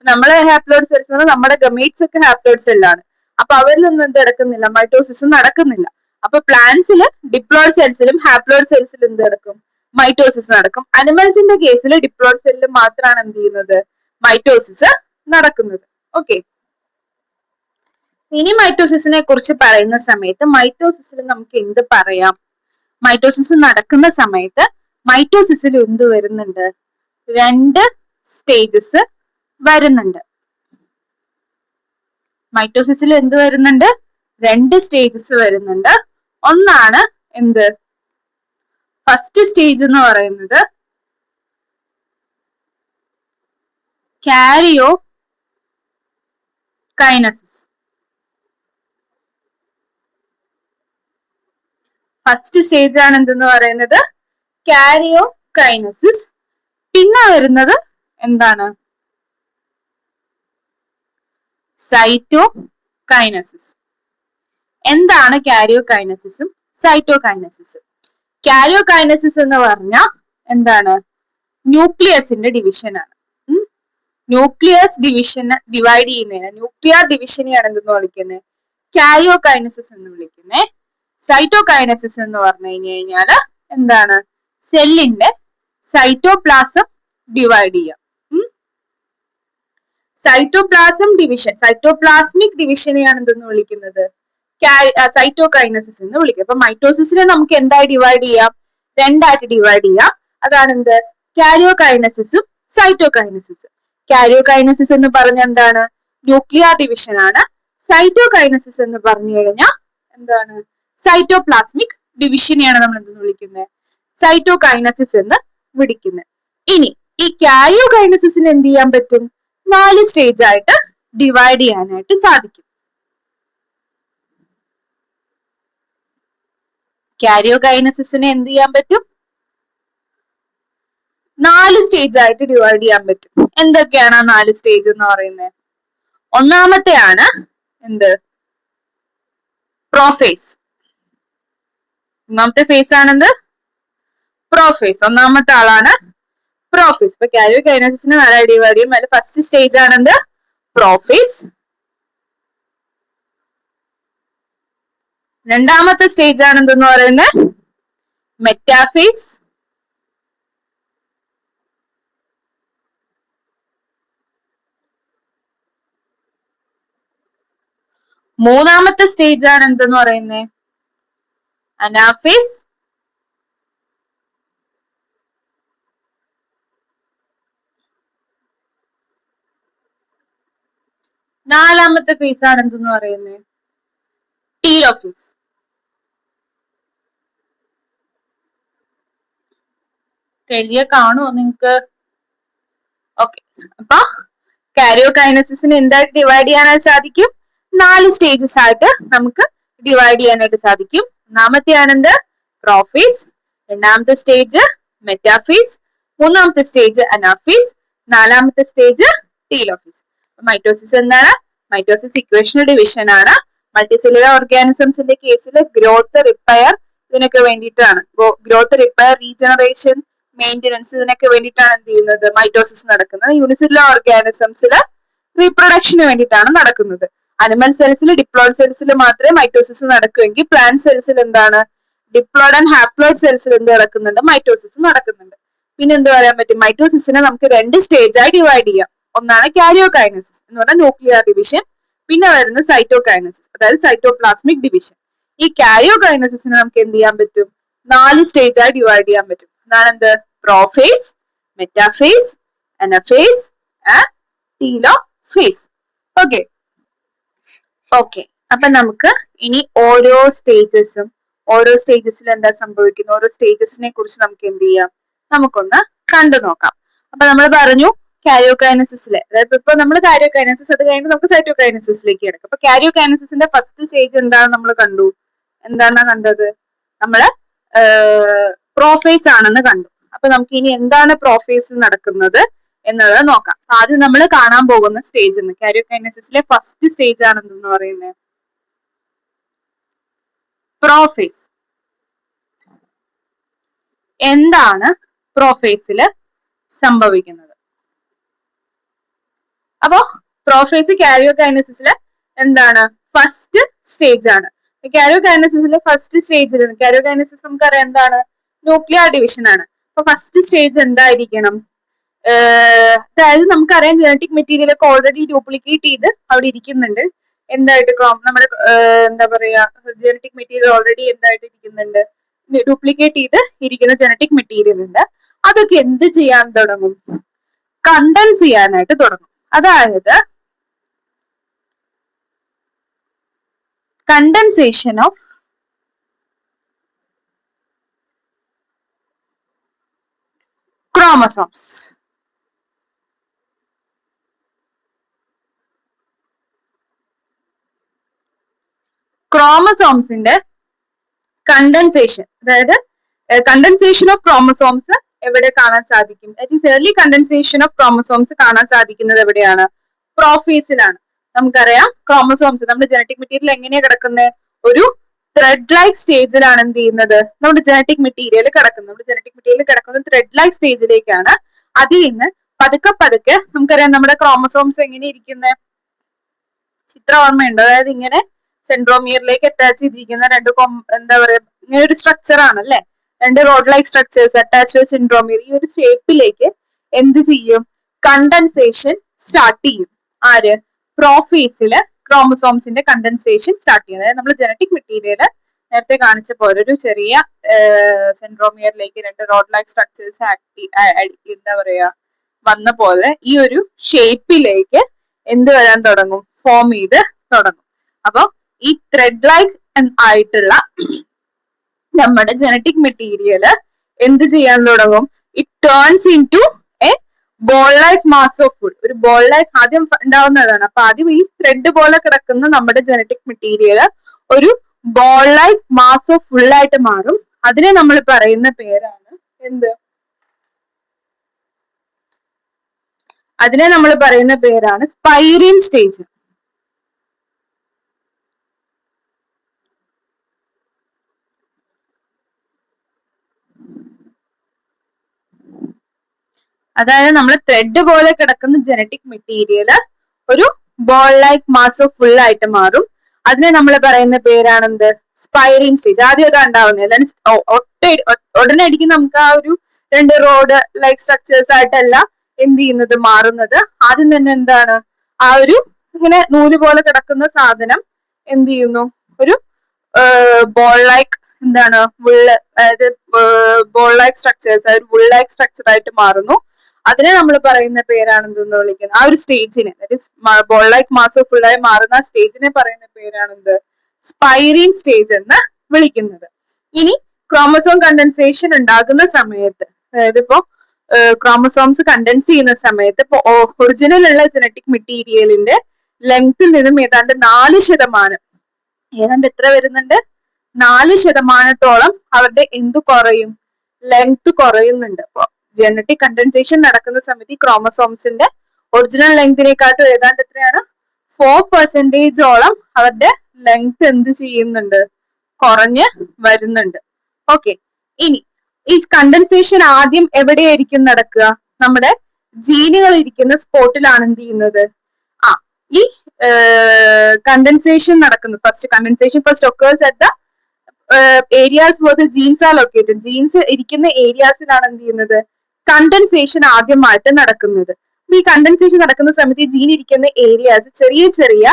നമ്മളെ ഹാപ്ലോയിഡ് സെൽസ് എന്ന് പറഞ്ഞാൽ നമ്മുടെ ഗമീറ്റ്സ് ഒക്കെ ഹാപ്ലോയിഡ് സെല്ലാണ്. അപ്പൊ അവരിലൊന്നും എന്ത് നടക്കുന്നില്ല? മൈറ്റോസിസ് നടക്കുന്നില്ല. അപ്പൊ പ്ലാന്റ്സിൽ ഡിപ്ലോയിഡ് സെൽസിലും ഹാപ്ലോയിഡ് സെൽസിലും എന്ത് നടക്കും? മൈറ്റോസിസ് നടക്കും. അനിമൽസിന്റെ കേസിൽ ഡിപ്ലോയിഡ് സെല്ലിൽ മാത്രമാണ് എന്ത് ചെയ്യുന്നത്? മൈറ്റോസിസ് നടക്കുന്നത്. ഓക്കെ, ഇനി മൈറ്റോസിസിനെ കുറിച്ച് പറയുന്ന സമയത്ത് മൈറ്റോസിസിൽ നമുക്ക് എന്ത് പറയാം? മൈറ്റോസിസ് നടക്കുന്ന സമയത്ത് മൈറ്റോസിസിൽ എന്ത് വരുന്നുണ്ട്? 2 സ്റ്റേജസ് വരുന്നുണ്ട്. മൈറ്റോസിസിൽ എന്ത് വരുന്നുണ്ട്? 2 സ്റ്റേജസ് വരുന്നുണ്ട്. ഒന്നാണ് എന്ത്? ഫസ്റ്റ് സ്റ്റേജ് എന്ന് പറയുന്നത് കാരിയോകൈനസിസ്. ഫസ്റ്റ് സ്റ്റേജ് ആണ് എന്തെന്ന് പറയുന്നത്? കാരിയോകൈനസിസ്. പിന്നെ വരുന്നത് എന്താണ്? സൈറ്റോകൈനസിസ്. എന്താണ് കാരിയോകൈനസിസും സൈറ്റോകൈനസിസും? കാരിയോകൈനസിസ് എന്ന് പറഞ്ഞാൽ എന്താണ്? ന്യൂക്ലിയസിന്റെ ഡിവിഷൻ ആണ്. ന്യൂക്ലിയസ് ഡിവിഷന് ഡിവൈഡ് ചെയ്യുന്നതിന് ന്യൂക്ലിയർ ഡിവിഷനെയാണ് എന്തെന്ന് വിളിക്കുന്നത്? കാരിയോകൈനസിസ് എന്ന് വിളിക്കുന്നത്. സൈറ്റോകൈനസിസ് എന്ന് പറഞ്ഞു കഴിഞ്ഞാല് എന്താണ്? സെല്ലിന്റെ സൈറ്റോപ്ലാസം ഡിവൈഡ് ചെയ്യാം. സൈറ്റോപ്ലാസം ഡിവിഷൻ, സൈറ്റോപ്ലാസ്മിക് ഡിവിഷനെയാണ് എന്തെന്ന് വിളിക്കുന്നത്? സൈറ്റോകൈനസിസ് എന്ന് വിളിക്കുക. അപ്പൊ മൈറ്റോസിസിനെ നമുക്ക് എന്തായി ഡിവൈഡ് ചെയ്യാം? 2 ആയിട്ട് ഡിവൈഡ് ചെയ്യാം. അതാണ് എന്ത്? കാരിയോകൈനസിസും സൈറ്റോകൈനസിസും. കാരിയോകൈനസിസ് എന്ന് പറഞ്ഞ എന്താണ്? ന്യൂക്ലിയർ ഡിവിഷൻ ആണ്. സൈറ്റോകൈനസിസ് എന്ന് പറഞ്ഞു കഴിഞ്ഞാൽ എന്താണ്? സൈറ്റോപ്ലാസ്മിക് ഡിവിഷനെയാണ് നമ്മൾ എന്തെന്ന് വിളിക്കുന്നത്? സൈറ്റോകൈനസിസ് എന്ന് വിളിക്കുന്നത്. ഇനി ഈ കാരിയോകൈനസിസിന് എന്ത് ചെയ്യാൻ പറ്റും? 4 സ്റ്റേജ് ആയിട്ട് ഡിവൈഡ് ചെയ്യാനായിട്ട് സാധിക്കും. കാരിയോകൈനസിസിനെ എന്ത് ചെയ്യാൻ പറ്റും? 4 സ്റ്റേജ് ആയിട്ട് ഡിവൈഡ് ചെയ്യാൻ പറ്റും. എന്തൊക്കെയാണ് ആ 4 സ്റ്റേജ് എന്ന് പറയുന്നത്? ഒന്നാമത്തെ ആണ് എന്ത്? പ്രോഫേസ്. ഒന്നാമത്തെ ഫേസ് ആണെന്ത്? പ്രോഫേസ്. ഒന്നാമത്തെ ആളാണ് പ്രോഫേസ്. ഇപ്പൊ കാരിയോകൈനസിസിനെ 4 ആയി ഡിവൈഡ് ചെയ്യും. അതിൽ ഫസ്റ്റ് സ്റ്റേജ് ആണെന്ത്? പ്രോഫേസ്. രണ്ടാമത്തെ സ്റ്റേജ് ആണ് എന്തെന്ന് പറയുന്നത്? മെറ്റാഫേസ്. മൂന്നാമത്തെ സ്റ്റേജ് ആണ് എന്തെന്ന് പറയുന്നത്? അനാഫേസ്. നാലാമത്തെ ഫേസ് ആണ് എന്തെന്ന് പറയുന്നത്? ടീലോഫേസ്. എഴുതിയ കാണുമോ നിങ്ങക്ക്? ഓക്കെ, അപ്പൊ കാരിയോകൈനസിസിനെ എന്തായിട്ട് ഡിവൈഡ് ചെയ്യാനായിട്ട് സാധിക്കും? 4 സ്റ്റേജസ് ആയിട്ട് നമുക്ക് ഡിവൈഡ് ചെയ്യാനായിട്ട് സാധിക്കും. ഒന്നാമത്തെ ആണെന്ത്? പ്രോഫേസ്. രണ്ടാമത്തെ സ്റ്റേജ് മെറ്റാഫേസ്. മൂന്നാമത്തെ സ്റ്റേജ് അനാഫേസ്. നാലാമത്തെ സ്റ്റേജ് ടീലോഫേസ്. മൈറ്റോസിസ് എന്താണ്? മൈറ്റോസിസ് ഇക്വേഷണൽ ഡിവിഷൻ ആണ്. മൾട്ടിസെല്ലുലാർ ഓർഗാനിസംസിന്റെ കേസിൽ ഗ്രോത്ത്, റിപ്പയർ ഇതിനൊക്കെ വേണ്ടിയിട്ടാണ്. ഗ്രോത്ത്, റിപ്പയർ, റീജനറേഷൻ, മെയിൻ്റനൻസ് ഇതിനൊക്കെ വേണ്ടിയിട്ടാണ് എന്ത് ചെയ്യുന്നത്? മൈറ്റോസിസ് നടക്കുന്നത്. യൂണിസെല്ലുലാർ ഓർഗാനിസംസിൽ റീപ്രൊഡക്ഷന് വേണ്ടിയിട്ടാണ് നടക്കുന്നത്. അനിമൽ സെൽസിൽ, ഡിപ്ലോയിഡ് സെൽസിൽ മാത്രമേ മൈറ്റോസിസ് നടക്കുമെങ്കിൽ പ്ലാന്റ് സെൽസിൽ എന്താണ്? ഡിപ്ലോയിഡ് ആൻഡ് ഹാപ്ലോയിഡ് സെൽസിൽ എന്ത് നടക്കുന്നുണ്ട്? മൈറ്റോസിസ് നടക്കുന്നുണ്ട്. പിന്നെ എന്ത് പറയാൻ പറ്റും? മൈറ്റോസിസിനെ നമുക്ക് 2 സ്റ്റേജായി ഡിവൈഡ് ചെയ്യാം. ഒന്നാണ് കാരിയോകൈനസിസ് എന്ന് പറഞ്ഞാൽ ന്യൂക്ലിയർ ഡിവിഷൻ. പിന്നെ വരുന്നത് സൈറ്റോകൈനസിസ്, അതായത് സൈറ്റോപ്ലാസ്മിക് ഡിവിഷൻ. ഈ കാരിയോകൈനസിസിനെ നമുക്ക് എന്ത് ചെയ്യാൻ പറ്റും? 4 സ്റ്റേജായി ഡിവൈഡ് ചെയ്യാൻ പറ്റും. അതാണ് എന്ത്? Prophase, metaphase, anaphase and telophase. Okay. അപ്പൊ നമുക്ക് ഇനി ഓരോ സ്റ്റേജസിൽ എന്താ സംഭവിക്കുന്നത്, ഓരോ സ്റ്റേജസിനെ കുറിച്ച് നമുക്ക് എന്ത് ചെയ്യാം? നമുക്കൊന്ന് കണ്ടു നോക്കാം. അപ്പൊ നമ്മൾ പറഞ്ഞു കാരിയോകൈനസിസിലെ, അതായത് ഇപ്പൊ നമ്മൾ കാരിയോകൈനസിസ്, അത് കഴിഞ്ഞ് നമുക്ക് സൈറ്റോകൈനസിസിലേക്ക് കിടക്കും. അപ്പൊ കാരിയോകൈനസിസിന്റെ ഫസ്റ്റ് സ്റ്റേജ് എന്താണെന്ന് നമ്മൾ കണ്ടു. എന്താണ് കണ്ടത്? നമ്മള് പ്രോഫേസ് ആണെന്ന് കണ്ടു. അപ്പൊ നമുക്ക് ഇനി എന്താണ് പ്രോഫേസിൽ നടക്കുന്നത് എന്നുള്ളത് നോക്കാം. ആദ്യം നമ്മൾ കാണാൻ പോകുന്ന സ്റ്റേജ് എന്ന് കാരിയോകൈനസിസിലെ ഫസ്റ്റ് സ്റ്റേജ് ആണെന്ന് പറയുന്നത് പ്രോഫേസ്. എന്താണ് പ്രോഫേസിൽ സംഭവിക്കുന്നത്? അപ്പോ പ്രോഫേസ് കാരിയോകൈനസിസിലെ എന്താണ്? ഫസ്റ്റ് സ്റ്റേജ് ആണ്. കാരിയോകൈനസിസിലെ ഫസ്റ്റ് സ്റ്റേജിൽ, കാരിയോകൈനസിസ് നമുക്കറിയാം എന്താണ്? ന്യൂക്ലിയർ ഡിവിഷൻ ആണ്. അപ്പൊ ഫസ്റ്റ് സ്റ്റേജ് എന്തായിരിക്കണം? അതായത് നമുക്കറിയാം ജനറ്റിക് മെറ്റീരിയൽ ഒക്കെ ഓൾറെഡി ഡ്യൂപ്ലിക്കേറ്റ് ചെയ്ത് അവിടെ ഇരിക്കുന്നുണ്ട്. എന്തായിട്ട്? നമ്മുടെ എന്താ പറയാ, ജനറ്റിക് മെറ്റീരിയൽ ഓൾറെഡി എന്തായിട്ട് ഇരിക്കുന്നുണ്ട്? ഡ്യൂപ്ലിക്കേറ്റ് ചെയ്ത് ഇരിക്കുന്ന ജനറ്റിക് മെറ്റീരിയൽ ഉണ്ട്. അതൊക്കെ എന്ത് ചെയ്യാൻ തുടങ്ങും? കണ്ടൻസ് ചെയ്യാനായിട്ട് തുടങ്ങും. അതായത് കണ്ടൻസേഷൻ ഓഫ് ക്രോമസോംസ്. ക്രോമസോംസിന്റെ കണ്ടൻസേഷൻ, അതായത് കണ്ടൻസേഷൻ ഓഫ് ക്രോമസോംസ് എവിടെ കാണാൻ സാധിക്കും? ഏർലി കണ്ടൻസേഷൻ ഓഫ് ക്രോമസോംസ് കാണാൻ സാധിക്കുന്നത് എവിടെയാണ്? പ്രോഫേസിലാണ്. നമുക്കറിയാം ക്രോമസോംസ് നമ്മുടെ ജനറ്റിക് മെറ്റീരിയൽ എങ്ങനെയാ കിടക്കുന്നത്? ഒരു ത്രെഡ് ലൈക്ക് സ്റ്റേജിലാണ് എന്ത് ചെയ്യുന്നത്? നമ്മുടെ ജനറ്റിക് മെറ്റീരിയൽ കിടക്കുന്നത് ത്രെഡ് ലൈക്ക് സ്റ്റേജിലേക്കാണ്. അതിൽ നിന്ന് പതുക്കെ നമുക്കറിയാം നമ്മുടെ ക്രോമസോംസ് എങ്ങനെ ഇരിക്കുന്നത്? ചിത്രം ഓർമ്മയുണ്ടോ? അതായത് ഇങ്ങനെ സെൻട്രോമിയറിലേക്ക് അറ്റാച്ച് ചെയ്തിരിക്കുന്ന എന്താ പറയാ, ഇങ്ങനെ ഒരു സ്ട്രക്ചർ ആണല്ലേ, 2 road like structures attach centromere. ഈ ഒരു ഷേപ്പിലേക്ക് എന്ത് ചെയ്യും? കണ്ടൻസേഷൻ സ്റ്റാർട്ട് ചെയ്യും. ആര്? പ്രോഫേസില് ക്രോമസോംസിന്റെ കണ്ടൻസേഷൻ സ്റ്റാർട്ട് ചെയ്യും. അതായത് നമ്മൾ ജനറ്റിക് മെറ്റീരിയൽ നേരത്തെ കാണിച്ച പോലെ ഒരു ചെറിയ സെൻട്രോമിയറിലേക്ക് 2 റോഡ് ലൈക്ക് സ്ട്രക്ചേഴ്സ് എന്താ പറയാ വന്ന പോലെ ഈ ഒരു ഷേപ്പിലേക്ക് എന്ത് വരാൻ തുടങ്ങും? ഫോം ചെയ്ത് തുടങ്ങും. അപ്പൊ ഈ ത്രെഡ് ലൈക്ക് ആയിട്ടുള്ള നമ്മുടെ ജനറ്റിക് മെറ്റീരിയൽ എന്ത് ചെയ്യാൻ തുടങ്ങും? It turns in to a ball like mass of food. ഒരു ബോൾ ലൈക്ക് ആദ്യം ഉണ്ടാവുന്നതാണ്. അപ്പൊ ആദ്യം ഈ ത്രെഡ് പോലെ കിടക്കുന്ന നമ്മുടെ ജനറ്റിക് മെറ്റീരിയൽ ഒരു ball like mass of full ആയിട്ട് മാറും. അതിനെ നമ്മൾ പറയുന്ന പേരാണ് എന്ത്? അതിനെ നമ്മൾ പറയുന്ന പേരാണ് സ്പൈറീൻ സ്റ്റേജ്. അതായത് നമ്മൾ ത്രെഡ് പോലെ കിടക്കുന്ന ജനറ്റിക് മെറ്റീരിയൽ ഒരു ball like mass of full ആയിട്ട് മാറും. അതിനെ നമ്മൾ പറയുന്ന പേരാണെന്ത്? സ്പൈറീൻ സ്റ്റേജ്. ആദ്യം അതാ ഉണ്ടാവുന്നത്. ഉടനടിക്ക് നമുക്ക് ആ ഒരു 2 റോഡ് ലൈക്ക് സ്ട്രക്ചേഴ്സ് ആയിട്ടല്ല എന്ത് ചെയ്യുന്നത്? മാറുന്നത്. ആദ്യം തന്നെ എന്താണ്? ആ ഒരു ഇങ്ങനെ നൂല് പോലെ കിടക്കുന്ന സാധനം എന്ത് ചെയ്യുന്നു? ഒരു ബോൾ ലൈക്ക് എന്താണ്? അതായത് ball like structures, wool like structure ആയിട്ട് മാറുന്നു. അതിനെ നമ്മൾ പറയുന്ന പേരാണ് എന്തെന്ന് വിളിക്കുന്നത്? ആ ഒരു സ്റ്റേജിനെ, ball like mass of wool ആയി മാറുന്ന ആ സ്റ്റേജിനെ പറയുന്ന പേരാണ് എന്ത്? സ്പൈറീൻ സ്റ്റേജ് എന്ന് വിളിക്കുന്നത്. ഇനി ക്രോമസോം കണ്ടൻസേഷൻ ഉണ്ടാകുന്ന സമയത്ത്, അതായത് ഇപ്പോ ക്രോമസോംസ് കണ്ടൻസ് ചെയ്യുന്ന സമയത്ത് ഇപ്പൊ ഒറിജിനൽ ഉള്ള ജനറ്റിക് മെറ്റീരിയലിന്റെ ലെങ്ത്തിൽ നിന്നും ഏതാണ്ട് 4%, ഏതാണ്ട് എത്ര വരുന്നുണ്ട്? 4% അവരുടെ എന്തു കുറയും? ലെങ്ത് കുറയുന്നുണ്ട്. അപ്പൊ ജനറ്റിക് കണ്ടൻസേഷൻ നടക്കുന്ന സമയത്ത് ഈ ക്രോമസോംസിന്റെ ഒറിജിനൽ ലെങ്തിനെക്കാട്ടും ഏതാണ്ട് എത്രയാണ് 4% അവരുടെ ലെങ്ത് എന്ത് ചെയ്യുന്നുണ്ട്, കുറഞ്ഞ് വരുന്നുണ്ട്. ഓക്കെ, ഇനി ഈ കണ്ടൻസേഷൻ ആദ്യം എവിടെയായിരിക്കും നടക്കുക? നമ്മുടെ ജീനുകൾ ഇരിക്കുന്ന സ്പോട്ടിലാണ് എന്ത് ചെയ്യുന്നത്, ഈ കണ്ടൻസേഷൻ നടക്കുന്നത്. First occurs at the areas where the genes are located. Genes ഇരിക്കുന്ന ഏരിയാസിലാണ് എന്ത് ചെയ്യുന്നത്, കണ്ടൻസേഷൻ ആദ്യമായിട്ട് നടക്കുന്നത്. അപ്പൊ ഈ കണ്ടൻസേഷൻ നടക്കുന്ന സമയത്ത് ഈ ജീൻ ഇരിക്കുന്ന ഏരിയാസ് ചെറിയ ചെറിയ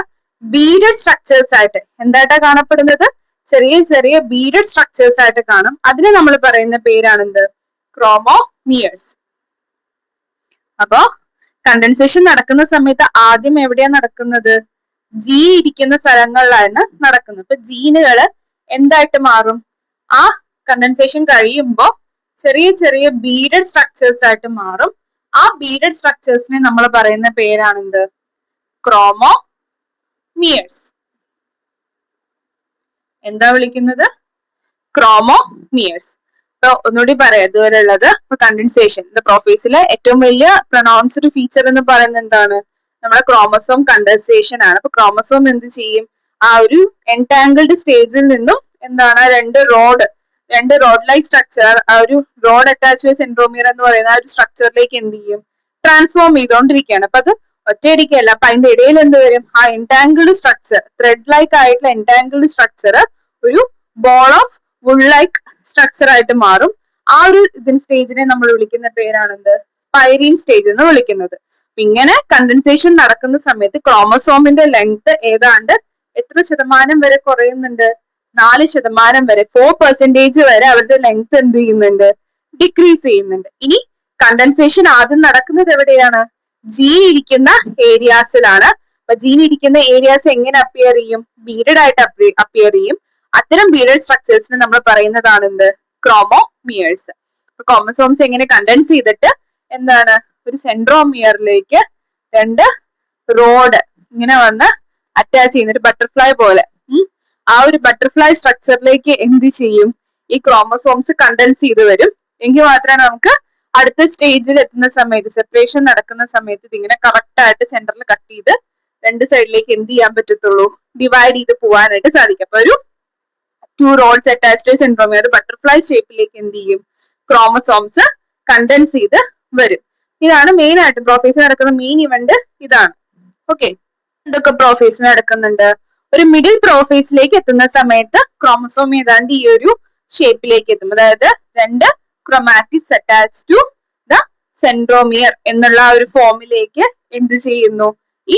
ബീഡഡ് സ്ട്രക്ചേഴ്സ് ആയിട്ട് എന്തായിട്ടാ കാണപ്പെടുന്നത്, ചെറിയ ചെറിയ ബീഡഡ് സ്ട്രക്ചേഴ്സ് ആയിട്ട് കാണും. അതിനെ നമ്മൾ പറയുന്ന പേരാണെന്ത്, ക്രോമോമിയേഴ്സ്. അപ്പോ കണ്ടൻസേഷൻ നടക്കുന്ന സമയത്ത് ആദ്യം എവിടെയാ നടക്കുന്നത്, ജീൻ ഇരിക്കുന്ന സ്ഥലങ്ങളിലാണ് നടക്കുന്നത്. അപ്പൊ ജീനുകള് എന്തായിട്ട് മാറും, ആ കണ്ടൻസേഷൻ കഴിയുമ്പോ ചെറിയ ചെറിയ ബീഡഡ് സ്ട്രക്ചേഴ്സ് ആയിട്ട് മാറും. ആ ബീഡഡ് സ്ട്രക്ചേഴ്സിനെ നമ്മൾ പറയുന്ന പേരാണെന്ത്, ക്രോമോമിയേഴ്സ്. എന്താ വിളിക്കുന്നത്, ക്രോമോമിയേഴ്സ്. അപ്പൊ ഒന്നുകൂടി പറയാം ഇതുവരെ ഉള്ളത്. കണ്ടൻസേഷൻ പ്രോഫേസിലെ ഏറ്റവും വലിയ പ്രൊണൗൺസ്ഡ് ഫീച്ചർ എന്ന് പറയുന്നത് എന്താണ്, നമ്മുടെ ക്രോമസോം കണ്ടൻസേഷൻ ആണ്. അപ്പൊ ക്രോമസോം എന്ത് ചെയ്യും, ആ ഒരു എൻടാങ്കിൾഡ് സ്റ്റേജിൽ നിന്നും എന്താണ് രണ്ട് റോഡ് ലൈക്ക് സ്ട്രക്ചർ, ആ ഒരു റോഡ് അറ്റാച്ച് സെൻട്രോമിയർ എന്ന് പറയുന്ന ആ ഒരു സ്ട്രക്ചറിലേക്ക് എന്ത് ചെയ്യും, ട്രാൻസ്ഫോം ചെയ്തുകൊണ്ടിരിക്കുകയാണ്. അപ്പൊ അത് ഒറ്റയടിക്കല്ല, അപ്പൊ അതിന്റെ ഇടയിൽ എന്ത് വരും, ആ എൻടാങ്കിൾഡ് സ്ട്രക്ചർ, ത്രെഡ് ലൈക്ക് ആയിട്ടുള്ള എൻടാങ്കിൾഡ് സ്ട്രക്ചർ ഒരു ബോൾ ഓഫ് വുൾ ലൈക്ക് സ്ട്രക്ചർ ആയിട്ട് മാറും. ആ ഒരു സ്റ്റേജിനെ നമ്മൾ വിളിക്കുന്ന പേരാണെന്ത്, സ്പൈറീൻ സ്റ്റേജ് എന്ന് വിളിക്കുന്നത്. ഇങ്ങനെ കണ്ടൻസേഷൻ നടക്കുന്ന സമയത്ത് ക്രോമസോമിന്റെ ലെങ്ത് ഏതാണ്ട് എത്ര ശതമാനം വരെ കുറയുന്നുണ്ട്, 4% വരെ, 4% വരെ അവരുടെ ലെങ്ത് എന്ത് ചെയ്യുന്നുണ്ട്, ഡിക്രീസ് ചെയ്യുന്നുണ്ട്. ഇനി കണ്ടൻസേഷൻ ആദ്യം നടക്കുന്നത് എവിടെയാണ്, ജീൻ ഇരിക്കുന്ന ഏരിയാസിലാണ്. അപ്പൊ ജീൻ ഇരിക്കുന്ന ഏരിയാസ് എങ്ങനെ അപ്പിയർ ചെയ്യും, ബീഡഡ് ആയിട്ട് അപ്പിയർ ചെയ്യും. അത്തരം ബീഡഡ് സ്ട്രക്ചേഴ്സിനെ നമ്മൾ പറയുന്നതാണ് എന്ത്, ക്രോമോമിയേഴ്സ്. ക്രോമസോംസ് എങ്ങനെ കണ്ടൻസ് ചെയ്തിട്ട് എന്താണ് ഒരു സെൻട്രോമിയറിലേക്ക് രണ്ട് റോഡ് ഇങ്ങനെ വന്ന് അറ്റാച്ച് ചെയ്യുന്ന ഒരു ബട്ടർഫ്ലൈ പോലെ, ആ ഒരു ബട്ടർഫ്ലൈ സ്ട്രക്ചറിലേക്ക് എന്ത് ചെയ്യും, ഈ ക്രോമസോംസ് കണ്ടൻസ് ചെയ്ത് വരും. എങ്കിൽ മാത്രമേ നമുക്ക് അടുത്ത സ്റ്റേജിൽ എത്തുന്ന സമയത്ത്, സെപ്പറേഷൻ നടക്കുന്ന സമയത്ത് ഇതിങ്ങനെ കറക്റ്റ് ആയിട്ട് സെന്ററിൽ കട്ട് ചെയ്ത് രണ്ട് സൈഡിലേക്ക് എന്ത് ചെയ്യാൻ പറ്റത്തുള്ളൂ, ഡിവൈഡ് ചെയ്ത് പോകാനായിട്ട് സാധിക്കും. അപ്പൊ ഒരു 2 റോഡ്സ് അറ്റാച്ച്ഡ് സെൻട്രോമിയർ ബട്ടർഫ്ലൈ ഷേപ്പിലേക്ക് എന്ത് ചെയ്യും, ക്രോമസോംസ് കണ്ടൻസ് ചെയ്ത് വരും. ഇതാണ് മെയിൻ ആയിട്ട് പ്രോഫേസ് നടക്കുന്ന മെയിൻ ഇവന്റ് ഇതാണ്. ഓക്കെ, എന്തൊക്കെ പ്രോഫേസ് നടക്കുന്നുണ്ട്, ഒരു മിഡിൽ പ്രോഫേസിലേക്ക് എത്തുന്ന സമയത്ത് ക്രോമസോം ഏതാണ്ട് ഈ ഒരു ഷേപ്പിലേക്ക് എത്തും. അതായത് രണ്ട് chromatids attach to the centromere എന്നുള്ള ഒരു ഫോമിലേക്ക് എന്ത് ചെയ്യുന്നു, ഈ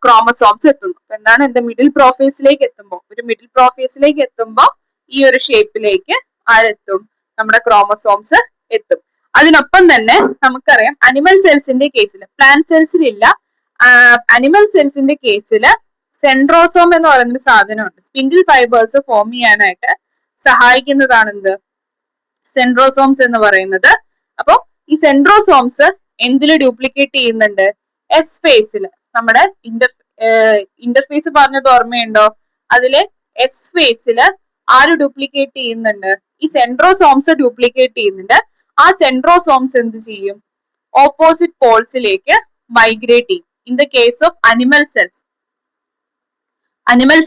ക്രോമസോംസ് എത്തുന്നു. എന്താണ് എന്റെ മിഡിൽ പ്രോഫേസിലേക്ക് എത്തുമ്പോൾ, ഒരു മിഡിൽ പ്രോഫേസിലേക്ക് എത്തുമ്പോൾ ഈ ഒരു ഷേപ്പിലേക്ക് ആരെത്തും, നമ്മുടെ ക്രോമസോംസ് എത്തും. അതിനൊപ്പം തന്നെ നമുക്കറിയാം അനിമൽ സെൽസിന്റെ കേസിൽ, പ്ലാന്റ് സെൽസിലില്ല, അനിമൽ സെൽസിന്റെ കേസില് സെൻട്രോസോം എന്ന് പറയുന്നൊരു സാധനമുണ്ട്. സ്പിൻഡിൽ ഫൈബേഴ്സ് ഫോം ചെയ്യാനായിട്ട് സഹായിക്കുന്നതാണ് എന്ത്, സെൻട്രോസോംസ് എന്ന് പറയുന്നത്. അപ്പൊ ഈ സെൻട്രോസോംസ് എന്തിൽ ഡ്യൂപ്ലിക്കേറ്റ് ചെയ്യുന്നുണ്ട്, എസ് ഫേസിൽ. നമ്മുടെ ഇന്റർഫേസ് പറഞ്ഞത് ഓർമ്മയുണ്ടോ, അതില് എസ് ഫേസില് ആര് ഡ്യൂപ്ലിക്കേറ്റ് ചെയ്യുന്നുണ്ട്, ഈ സെൻട്രോസോംസ് ഡ്യൂപ്ലിക്കേറ്റ് ചെയ്യുന്നുണ്ട്. ആ സെൻട്രോസോംസ് എന്ത് ചെയ്യും, ഓപ്പോസിറ്റ് പോൾസിലേക്ക് മൈഗ്രേറ്റ് ചെയ്യും. In the case of animal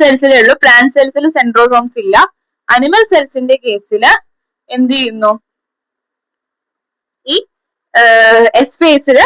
സെൽസിലേ ഉള്ളൂ, പ്ലാന്റ് സെൽസിൽ സെൻട്രോസോംസ് ഇല്ല. അനിമൽ സെൽസിന്റെ കേസിൽ എന്ത് ചെയ്യുന്നു, ഈ എസ് ഫേസിൽ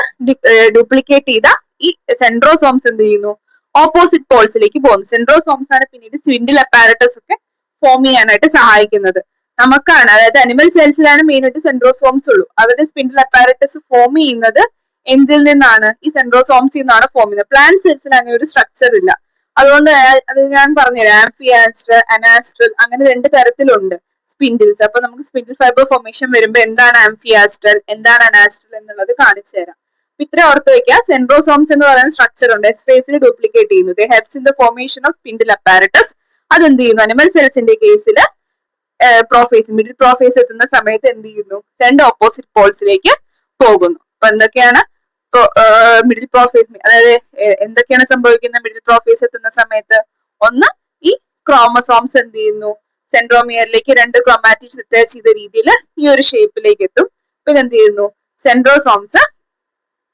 ഡ്യൂപ്ലിക്കേറ്റ് ചെയ്ത ഈ സെൻട്രോസോംസ് എന്ത് ചെയ്യുന്നു, ഓപ്പോസിറ്റ് പോൾസിലേക്ക് പോകുന്നു. സെൻട്രോസോംസ് ആണ് പിന്നീട് സ്പിൻഡിൽ അപ്പാരറ്റസ് ഒക്കെ ഫോം ചെയ്യാനായിട്ട് സഹായിക്കുന്നത്. നമുക്കാണ്, അതായത് അനിമൽ സെൽസിലാണ് മെയിൻ ആയിട്ട് സെൻട്രോസോംസ് ഉള്ളൂ. അവരുടെ സ്പിൻഡിൽ അപ്പാരറ്റസ് ഫോം ചെയ്യുന്നത് എന്തിൽ നിന്നാണ്, ഈ സെൻട്രോസോംസിൽ നിന്നാണ് ഫോം ചെയ്യുന്നത്. പ്ലാന്റ് സെൽസിൽ അങ്ങനെ ഒരു സ്ട്രക്ചർ ഇല്ല. അതുകൊണ്ട് അത് ഞാൻ പറഞ്ഞുതരാം, ആംഫിയാസ്ട്രൽ, അനാസ്ട്രൽ, അങ്ങനെ 2 തരത്തിലുണ്ട് സ്പിൻഡിൽസ്. അപ്പൊ നമുക്ക് സ്പിൻഡിൽ ഫൈബർ ഫോർമേഷൻ വരുമ്പോൾ എന്താണ് ആംഫിയാസ്ട്രൽ, എന്താണ് അനാസ്ട്രൽ എന്നുള്ളത് കാണിച്ചു തരാം. ഇത്ര ഓർത്ത് വയ്ക്കുക, സെൻട്രോസോംസ് എന്ന് പറയുന്ന സ്ട്രക്ചർ ഉണ്ട്, എസ് ഫേസിൽ ഡ്യൂപ്ലിക്കേറ്റ് ചെയ്യുന്നു. They helps in the formation of spindle apparatus. അതെന്ത് ചെയ്യുന്നു, അനിമൽ സെൽസിന്റെ കേസിൽ പ്രോഫേസ്, മിഡിൽ പ്രോഫേസ് എത്തുന്ന സമയത്ത് എന്ത് ചെയ്യുന്നു, 2 ഓപ്പോസിറ്റ് പോൾസിലേക്ക് പോകുന്നു. അപ്പൊ എന്തൊക്കെയാണ് മിഡിൽ പ്രോഫേസ്, അതായത് എന്തൊക്കെയാണ് സംഭവിക്കുന്നത് മിഡിൽ പ്രോഫേസ് എത്തുന്ന സമയത്ത്, ഒന്ന് ഈ ക്രോമസോംസ് എന്ത് ചെയ്യുന്നു, സെൻട്രോമിയറിലേക്ക് 2 ക്രോമാറ്റിഡ്സ് അറ്റാച്ച് ചെയ്ത രീതിയിൽ ഈ ഒരു ഷേപ്പിലേക്ക് എത്തും. പിന്നെ എന്ത് ചെയ്യുന്നു, centrosomes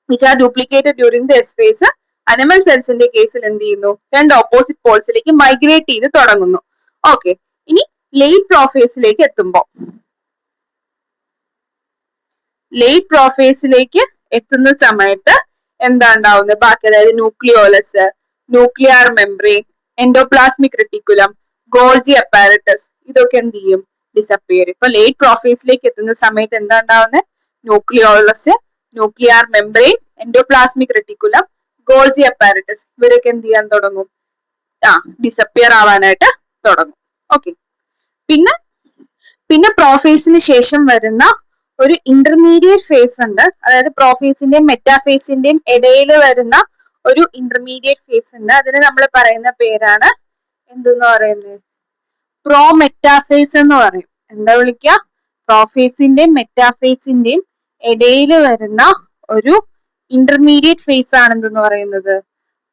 which are duplicated during the S phase animal സെൽസിന്റെ കേസിൽ എന്ത് ചെയ്യുന്നു, രണ്ട് ഓപ്പോസിറ്റ് പോൾസിലേക്ക് മൈഗ്രേറ്റ് ചെയ്ത് തുടങ്ങുന്നു. ഓക്കെ, ഇനി ലേറ്റ് പ്രോഫേസിലേക്ക് എത്തുമ്പോൾ എത്തുന്ന സമയത്ത് എന്താ ഉണ്ടാവുന്നത് ബാക്കി, അതായത് nucleolus, nuclear membrane, endoplasmic reticulum, Golgi apparatus, ഇതൊക്കെ എന്ത് ചെയ്യും, ഡിസപ്പിയർ. ഇപ്പൊ ലേറ്റ് പ്രോഫേസിലേക്ക് എത്തുന്ന സമയത്ത് എന്താ ഉണ്ടാവുന്നത്, nucleolus, nuclear membrane, endoplasmic reticulum, Golgi apparatus, ഇവരൊക്കെ എന്ത് ചെയ്യാൻ തുടങ്ങും, ഡിസപ്പിയർ ആവാനായിട്ട് തുടങ്ങും. ഓക്കെ, പിന്നെ പ്രോഫേസിന് ശേഷം വരുന്ന ഒരു ഇന്റർമീഡിയറ്റ് ഫേസ് ഉണ്ട്. അതായത് പ്രോഫേസിന്റെയും മെറ്റാഫേസിന്റെയും ഇടയിൽ വരുന്ന ഒരു ഇന്റർമീഡിയറ്റ് ഫേസ് ഉണ്ട്. അതിന് നമ്മൾ പറയുന്ന പേരാണ് എന്തെന്ന് പറയുന്നത്, പ്രോ മെറ്റാഫേസ് എന്ന് പറയും. എന്താ വിളിക്കുക, പ്രോഫേസിന്റെയും മെറ്റാഫേസിന്റെയും ഇടയിൽ വരുന്ന ഒരു ഇന്റർമീഡിയറ്റ് ഫേസ് ആണ് എന്തെന്ന് പറയുന്നത്,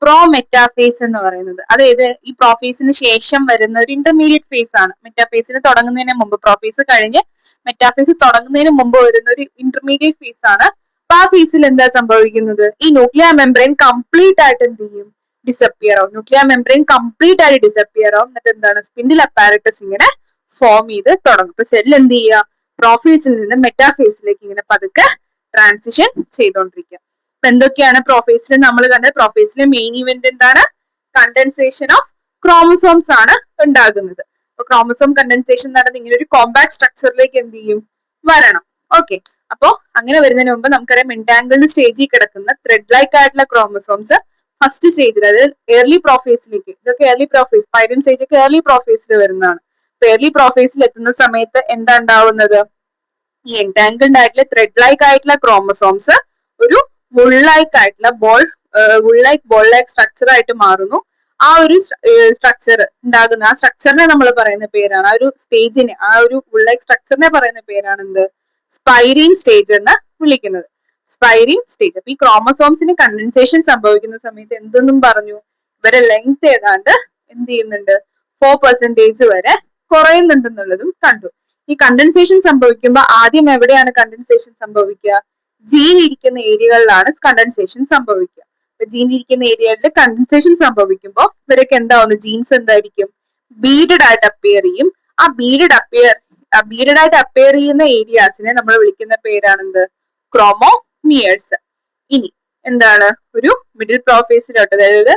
പ്രോ മെറ്റാഫേസ് എന്ന് പറയുന്നത്. അതായത് ഈ പ്രോഫേസിന് ശേഷം വരുന്ന ഒരു ഇന്റർമീഡിയറ്റ് ഫേസ് ആണ്. മെറ്റാഫേസിന് തുടങ്ങുന്നതിന് മുമ്പ്, പ്രോഫേസ് കഴിഞ്ഞ് മെറ്റാഫേസ് തുടങ്ങുന്നതിന് മുമ്പ് വരുന്ന ഒരു ഇന്റർമീഡിയറ്റ് ഫേസ് ആണ്. അപ്പൊ ആ ഫേസിൽ എന്താ സംഭവിക്കുന്നത്, ഈ ന്യൂക്ലിയർ മെംബ്രെയിൻ കംപ്ലീറ്റ് ആയിട്ട് എന്ത് ചെയ്യും, ഡിസപ്പിയർ ആവും. ന്യൂക്ലിയർ മെംബ്രെയിൻ കംപ്ലീറ്റ് ആയിട്ട് ഡിസപ്പിയർ ആവും. എന്നിട്ട് എന്താണ്, സ്പിൻഡിൽ അപ്പാരറ്റസ് ഇങ്ങനെ ഫോം ചെയ്ത് തുടങ്ങും. ഇപ്പൊ സെൽ എന്ത് ചെയ്യുക, പ്രോഫേസിൽ നിന്ന് മെറ്റാഫേസിലേക്ക് ഇങ്ങനെ പതുക്കെ ട്രാൻസിഷൻ ചെയ്തുകൊണ്ടിരിക്കുക. അപ്പൊ എന്തൊക്കെയാണ് പ്രോഫേസിൽ നമ്മൾ കണ്ടത്, പ്രോഫേസിലെ മെയിൻ ഇവന്റ് എന്താണ്, കണ്ടൻസേഷൻ ഓഫ് ക്രോമസോംസ് ആണ് ഉണ്ടാകുന്നത്. അപ്പൊ ക്രോമസോം കണ്ടൻസേഷൻ നടന്ന് ഇങ്ങനെ ഒരു കോമ്പാക്ട് സ്ട്രക്ചറിലേക്ക് എന്ത് ചെയ്യും, വരണം. ഓക്കെ, അപ്പോ അങ്ങനെ വരുന്നതിന് മുമ്പ് നമുക്കറിയാം എൻടാങ്കിൾഡ് സ്റ്റേജിൽ കിടക്കുന്ന ത്രെഡ് ലൈക്ക് ആയിട്ടുള്ള ക്രോമസോംസ് ഫസ്റ്റ് സ്റ്റേജിൽ, അതായത് ഏർലി പ്രോഫേസിലേക്ക്, ഇതൊക്കെ ഏർലി പ്രോഫേസ്, പൈരൻ സ്റ്റേജ് ഒക്കെ ഏർലി പ്രോഫേസിൽ വരുന്നതാണ്. ഏർലി പ്രോഫേസിൽ എത്തുന്ന സമയത്ത് എന്താ ഉണ്ടാവുന്നത്, ഈ എൻടാങ്കിൾഡ് ആയിട്ടുള്ള ത്രെഡ് ലൈക്ക് ആയിട്ടുള്ള ക്രോമസോംസ് ഒരു വുൾ ലൈക്ക് ആയിട്ടുള്ള ബോൾ ലൈക്ക് സ്ട്രക്ചർ ആയിട്ട് മാറുന്നു. ആ ഒരു സ്ട്രക്ചർ ഉണ്ടാകുന്ന ആ സ്ട്രക്ചറിനെ നമ്മൾ പറയുന്ന പേരാണ്, ആ ഒരു സ്റ്റേജിനെ, ആ ഒരു വുൾ ലൈക്ക് സ്ട്രക്ചറിനെ പറയുന്ന പേരാണ് എന്ത്, സ്പൈരീൻ സ്റ്റേജ് എന്ന് വിളിക്കുന്നത്. സ്പൈരീൻ സ്റ്റേജ്. അപ്പൊ ഈ ക്രോമസോംസിന് കണ്ടൻസേഷൻ സംഭവിക്കുന്ന സമയത്ത് എന്തെന്നും പറഞ്ഞു, ഇവരെ ലെങ്ത് ഏതാണ്ട് എന്ത് ചെയ്യുന്നുണ്ട്, 4% വരെ കുറയുന്നുണ്ടെന്നുള്ളതും കണ്ടു. ഈ കണ്ടൻസേഷൻ സംഭവിക്കുമ്പോൾ ആദ്യം എവിടെയാണ് കണ്ടൻസേഷൻ സംഭവിക്കുക, ജീൻ ഇരിക്കുന്ന ഏരിയകളിലാണ് കണ്ടൻസേഷൻ സംഭവിക്കുക. അപ്പൊ ജീൻ ഇരിക്കുന്ന ഏരിയകളിൽ കണ്ടൻസേഷൻ സംഭവിക്കുമ്പോൾ ഇവരൊക്കെ എന്താവുന്നു, ജീൻസ് എന്തായിരിക്കും, ബീഡഡ് ആയിട്ട് അപ്പിയർ ചെയ്യും. ആ ബീഡഡ് ആയിട്ട് അപ്പിയർ ചെയ്യുന്ന ഏരിയാസിനെ നമ്മൾ വിളിക്കുന്ന പേരാണെന്ത്, ക്രോമോമിയേഴ്സ്. ഇനി എന്താണ്, ഒരു മിഡിൽ പ്രോഫേസിലോട്ട്, അതായത്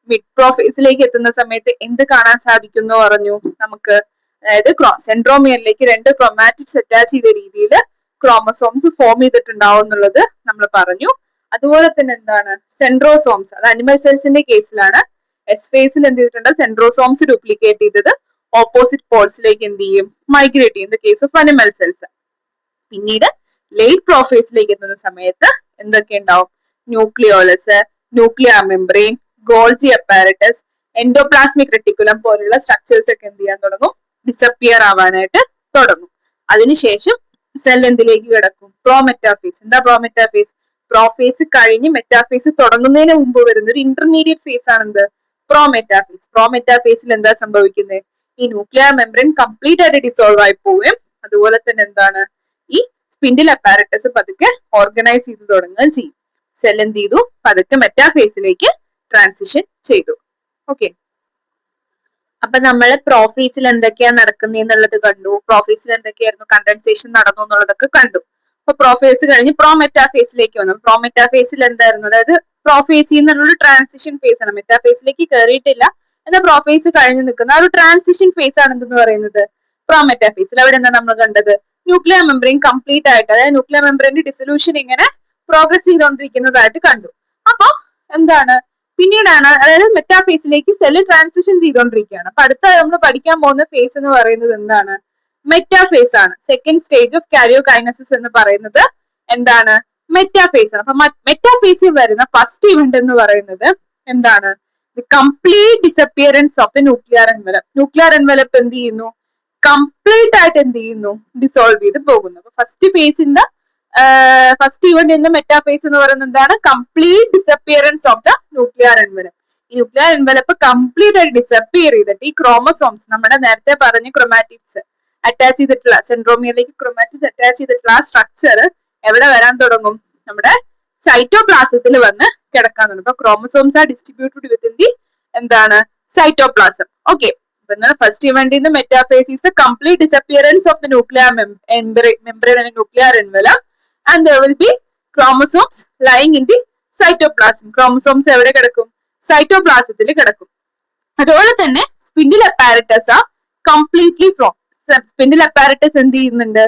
മിഡ് പ്രോഫേസിലേക്ക് എത്തുന്ന സമയത്ത് എന്ത് കാണാൻ സാധിക്കുന്നു പറഞ്ഞു നമുക്ക്, അതായത് സെൻട്രോമിയറിലേക്ക് രണ്ട് ക്രോമാറ്റിഡ്സ് അറ്റാച്ച് ചെയ്ത രീതിയിൽ ക്രോമസോംസ് ഫോം ചെയ്തിട്ടുണ്ടാവും എന്നുള്ളത് നമ്മൾ പറഞ്ഞു. അതുപോലെ തന്നെ എന്താണ്, സെൻട്രോസോംസ്, അത് അനിമൽ സെൽസിന്റെ കേസിലാണ്. എസ് ഫേസിൽ എന്ത് ചെയ്തിട്ടുണ്ട്, സെൻട്രോസോംസ് ഡ്യൂപ്ലിക്കേറ്റ് ചെയ്തത് ഓപ്പോസിറ്റ് പോൾസിലേക്ക് എന്ത് ചെയ്യും, മൈഗ്രേറ്റ് ചെയ്യും. Case of animal cells. പിന്നീട് ലേറ്റ് പ്രോഫേസിലേക്ക് എത്തുന്ന സമയത്ത് എന്തൊക്കെ ഉണ്ടാവും, nucleolus, nuclear membrane, Golgi apparatus, endoplasmic reticulum പോലുള്ള സ്ട്രക്ചേഴ്സ് ഒക്കെ എന്ത് ചെയ്യാൻ തുടങ്ങും, ഡിസപ്പിയർ ആവാനായിട്ട് തുടങ്ങും. അതിനുശേഷം സെൽ എന്തിലേക്ക് കിടക്കും, പ്രോമെറ്റാഫേസ്. എന്താ പ്രോമെറ്റാഫേസ്, പ്രോഫേസ് കഴിഞ്ഞ് മെറ്റാഫേസ് തുടങ്ങുന്നതിന് മുമ്പ് വരുന്ന ഒരു ഇന്റർമീഡിയറ്റ് ഫേസ് ആണ് എന്ത്, പ്രോമെറ്റാഫേസ്. പ്രോമെറ്റാഫേസിൽ എന്താ സംഭവിക്കുന്നത്, ഈ ന്യൂക്ലിയർ മെംബ്രെയിൻ കംപ്ലീറ്റ് ആയിട്ട് ഡിസോൾവ് ആയി പോവുകയും അതുപോലെ തന്നെ എന്താണ്, ഈ സ്പിൻഡിൽ അപ്പാരറ്റസ് പതുക്കെ ഓർഗനൈസ് ചെയ്ത് തുടങ്ങുകയും ചെയ്യും. സെൽ എന്ത് ചെയ്തു, പതുക്കെ മെറ്റാഫേസിലേക്ക് ട്രാൻസിഷൻ ചെയ്തു. ഓക്കെ, അപ്പൊ നമ്മള് പ്രോഫേസിൽ എന്തൊക്കെയാ നടക്കുന്നതെന്നുള്ളത് കണ്ടു, പ്രോഫേസിൽ എന്തൊക്കെയായിരുന്നു കണ്ടൻസേഷൻ നടന്നു എന്നുള്ളതൊക്കെ കണ്ടു. അപ്പൊ പ്രോഫേസ് കഴിഞ്ഞ് പ്രോമെറ്റാഫേസിലേക്ക് വന്നു. പ്രോമെറ്റാഫേസിൽ എന്തായിരുന്നു, അതായത് പ്രോഫേസിൽ നിന്നുള്ള ട്രാൻസിഷൻ ഫേസ് ആണ്, മെറ്റാഫേസിലേക്ക് കയറിയിട്ടില്ല എന്നാൽ പ്രോഫേസ് കഴിഞ്ഞ് നിൽക്കുന്ന ആ ഒരു ട്രാൻസിഷൻ ഫേസ് ആണ് എന്തെന്ന് പറയുന്നത്, പ്രോമെറ്റാഫേസിൽ. അവിടെ എന്താ നമ്മൾ കണ്ടത്, ന്യൂക്ലിയർ മെംബ്രെയിൻ കംപ്ലീറ്റ് ആയിട്ട്, അതായത് ന്യൂക്ലിയർ മെംബ്രെയിന്റെ ഡിസൊല്യൂഷൻ ഇങ്ങനെ പ്രോഗ്രസ് ചെയ്തുകൊണ്ടിരിക്കുന്നതായിട്ട് കണ്ടു. അപ്പൊ എന്താണ്, പിന്നീടാണ്, അതായത് മെറ്റാഫേസിലേക്ക് സെല്ല് ട്രാൻസിഷൻ ചെയ്തുകൊണ്ടിരിക്കുകയാണ്. അപ്പൊ അടുത്ത നമ്മൾ പഠിക്കാൻ പോകുന്ന ഫേസ് എന്ന് പറയുന്നത് എന്താണ്, മെറ്റാഫേസ് ആണ്. സെക്കൻഡ് സ്റ്റേജ് ഓഫ് കാരിയോകൈനസിസ് എന്ന് പറയുന്നത് എന്താണ്, മെറ്റാഫേസ് ആണ്. അപ്പൊ മെറ്റാഫേസിൽ വരുന്ന ഫസ്റ്റ് ഇവന്റ് എന്ന് പറയുന്നത് എന്താണ്, the complete disappearance of the nuclear envelope. Nuclear envelope എന്ത് ചെയ്യുന്നു, കംപ്ലീറ്റ് ആയിട്ട് എന്ത് ചെയ്യുന്നു, ഡിസോൾവ് ചെയ്ത് പോകുന്നു. അപ്പൊ first event in the metaphase എന്ന് പറയുന്നത് എന്താണ്, complete disappearance of the nuclear envelope. ഈ ന്യൂക്ലിയർ എൻവലപ്പ് കംപ്ലീറ്റ് ആയിട്ട് ഡിസപ്പിയർ ചെയ്തിട്ട് ഈ ക്രോമസോംസ്, നമ്മുടെ നേരത്തെ പറഞ്ഞ ക്രോമാറ്റിഡ്സ് അറ്റാച്ച് ചെയ്തിട്ടുള്ള, സെൻട്രോമിയറിലേക്ക് ക്രോമാറ്റിഡ്സ് അറ്റാച്ച് ചെയ്തിട്ടുള്ള ആ സ്ട്രക്ചർ എവിടെ വരാൻ തുടങ്ങും? നമ്മുടെ സൈറ്റോപ്ലാസത്തിൽ വന്ന് കിടക്കാൻ തുടങ്ങും. അപ്പൊ chromosomes are distributed within the എന്താണ് cytoplasm. Okay, first event in the metaphase is the complete disappearance of the nuclear membrane അല്ലെങ്കിൽ nuclear envelope and there will be chromosomes lying in the cytoplasm. Chromosomes എവിടെ കിടക്കും? സൈറ്റോപ്ലാസത്തിൽ കിടക്കും. അതുപോലെ തന്നെ spindle apparatus ആ completely form. Spindle apparatus എന്ത് ചെയ്യുന്നുണ്ട്?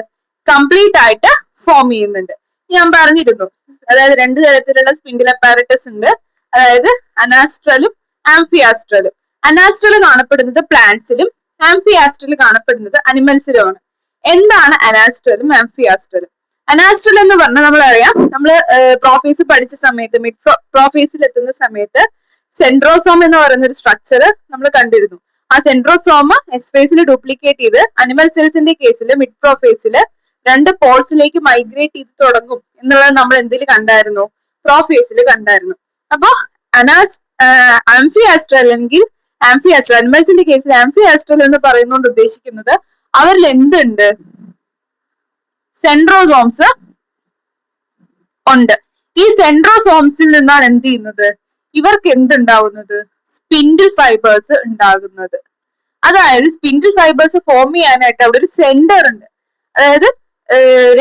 കംപ്ലീറ്റ് ആയിട്ട് ഫോം ചെയ്യുന്നുണ്ട്. ഞാൻ പറഞ്ഞിരുന്നു, അതായത് രണ്ട് തരത്തിലുള്ള സ്പിൻഡിൽ അപ്പാരറ്റസ് ഉണ്ട്. അതായത് അനാസ്ട്രലും ആംഫിയാസ്ട്രലും. അനാസ്ട്രൽ കാണപ്പെടുന്നത് പ്ലാന്റ്സിലും ആംഫിയാസ്ട്രൽ കാണപ്പെടുന്നത് അനിമൽസിലുമാണ്. എന്താണ് അനാസ്ട്രലും ആംഫിയാസ്ട്രലും? അനാസ്ട്രൽ എന്ന് പറഞ്ഞാൽ നമ്മളറിയാം, നമ്മൾ പ്രോഫേസ് പഠിച്ച സമയത്ത് മിഡ് പ്രോഫേസിൽ എത്തുന്ന സമയത്ത് സെൻട്രോസോം എന്ന് പറയുന്ന ഒരു സ്ട്രക്ചർ നമ്മൾ കണ്ടിരുന്നു. ആ സെൻട്രോസോം എസ് ഫേസിൽ ഡ്യൂപ്ലിക്കേറ്റ് ചെയ്ത് അനിമൽ സെൽസിന്റെ കേസിൽ മിഡ് പ്രോഫേസിൽ രണ്ട് പോൾസിലേക്ക് മൈഗ്രേറ്റ് ചെയ്ത് തുടങ്ങും എന്നുള്ളത് നമ്മൾ എന്തിൽ കണ്ടായിരുന്നു? പ്രോഫേസിൽ കണ്ടായിരുന്നു. അപ്പോ ആംഫിയാസ്ട്രൽ അല്ലെങ്കിൽ ആംഫിയാസ്ട്രൽ അനിമൽസിന്റെ കേസിൽ ആംഫിയാസ്ട്രൽ എന്ന് പറയുന്നതുകൊണ്ട് ഉദ്ദേശിക്കുന്നത് അവരിൽ എന്തുണ്ട്? സെൻട്രോസോംസ് ഉണ്ട്. ഈ സെൻട്രോസോംസിൽ നിന്നാണ് എന്ത് ചെയ്യുന്നത്? ഇവർക്ക് എന്തുണ്ടാവുന്നത്? സ്പിൻഡിൽ ഫൈബേഴ്സ് ഉണ്ടാകുന്നത്. അതായത് സ്പിൻഡിൽ ഫൈബേഴ്സ് ഫോം ചെയ്യാനായിട്ട് അവിടെ ഒരു സെന്റർ ഉണ്ട്. അതായത്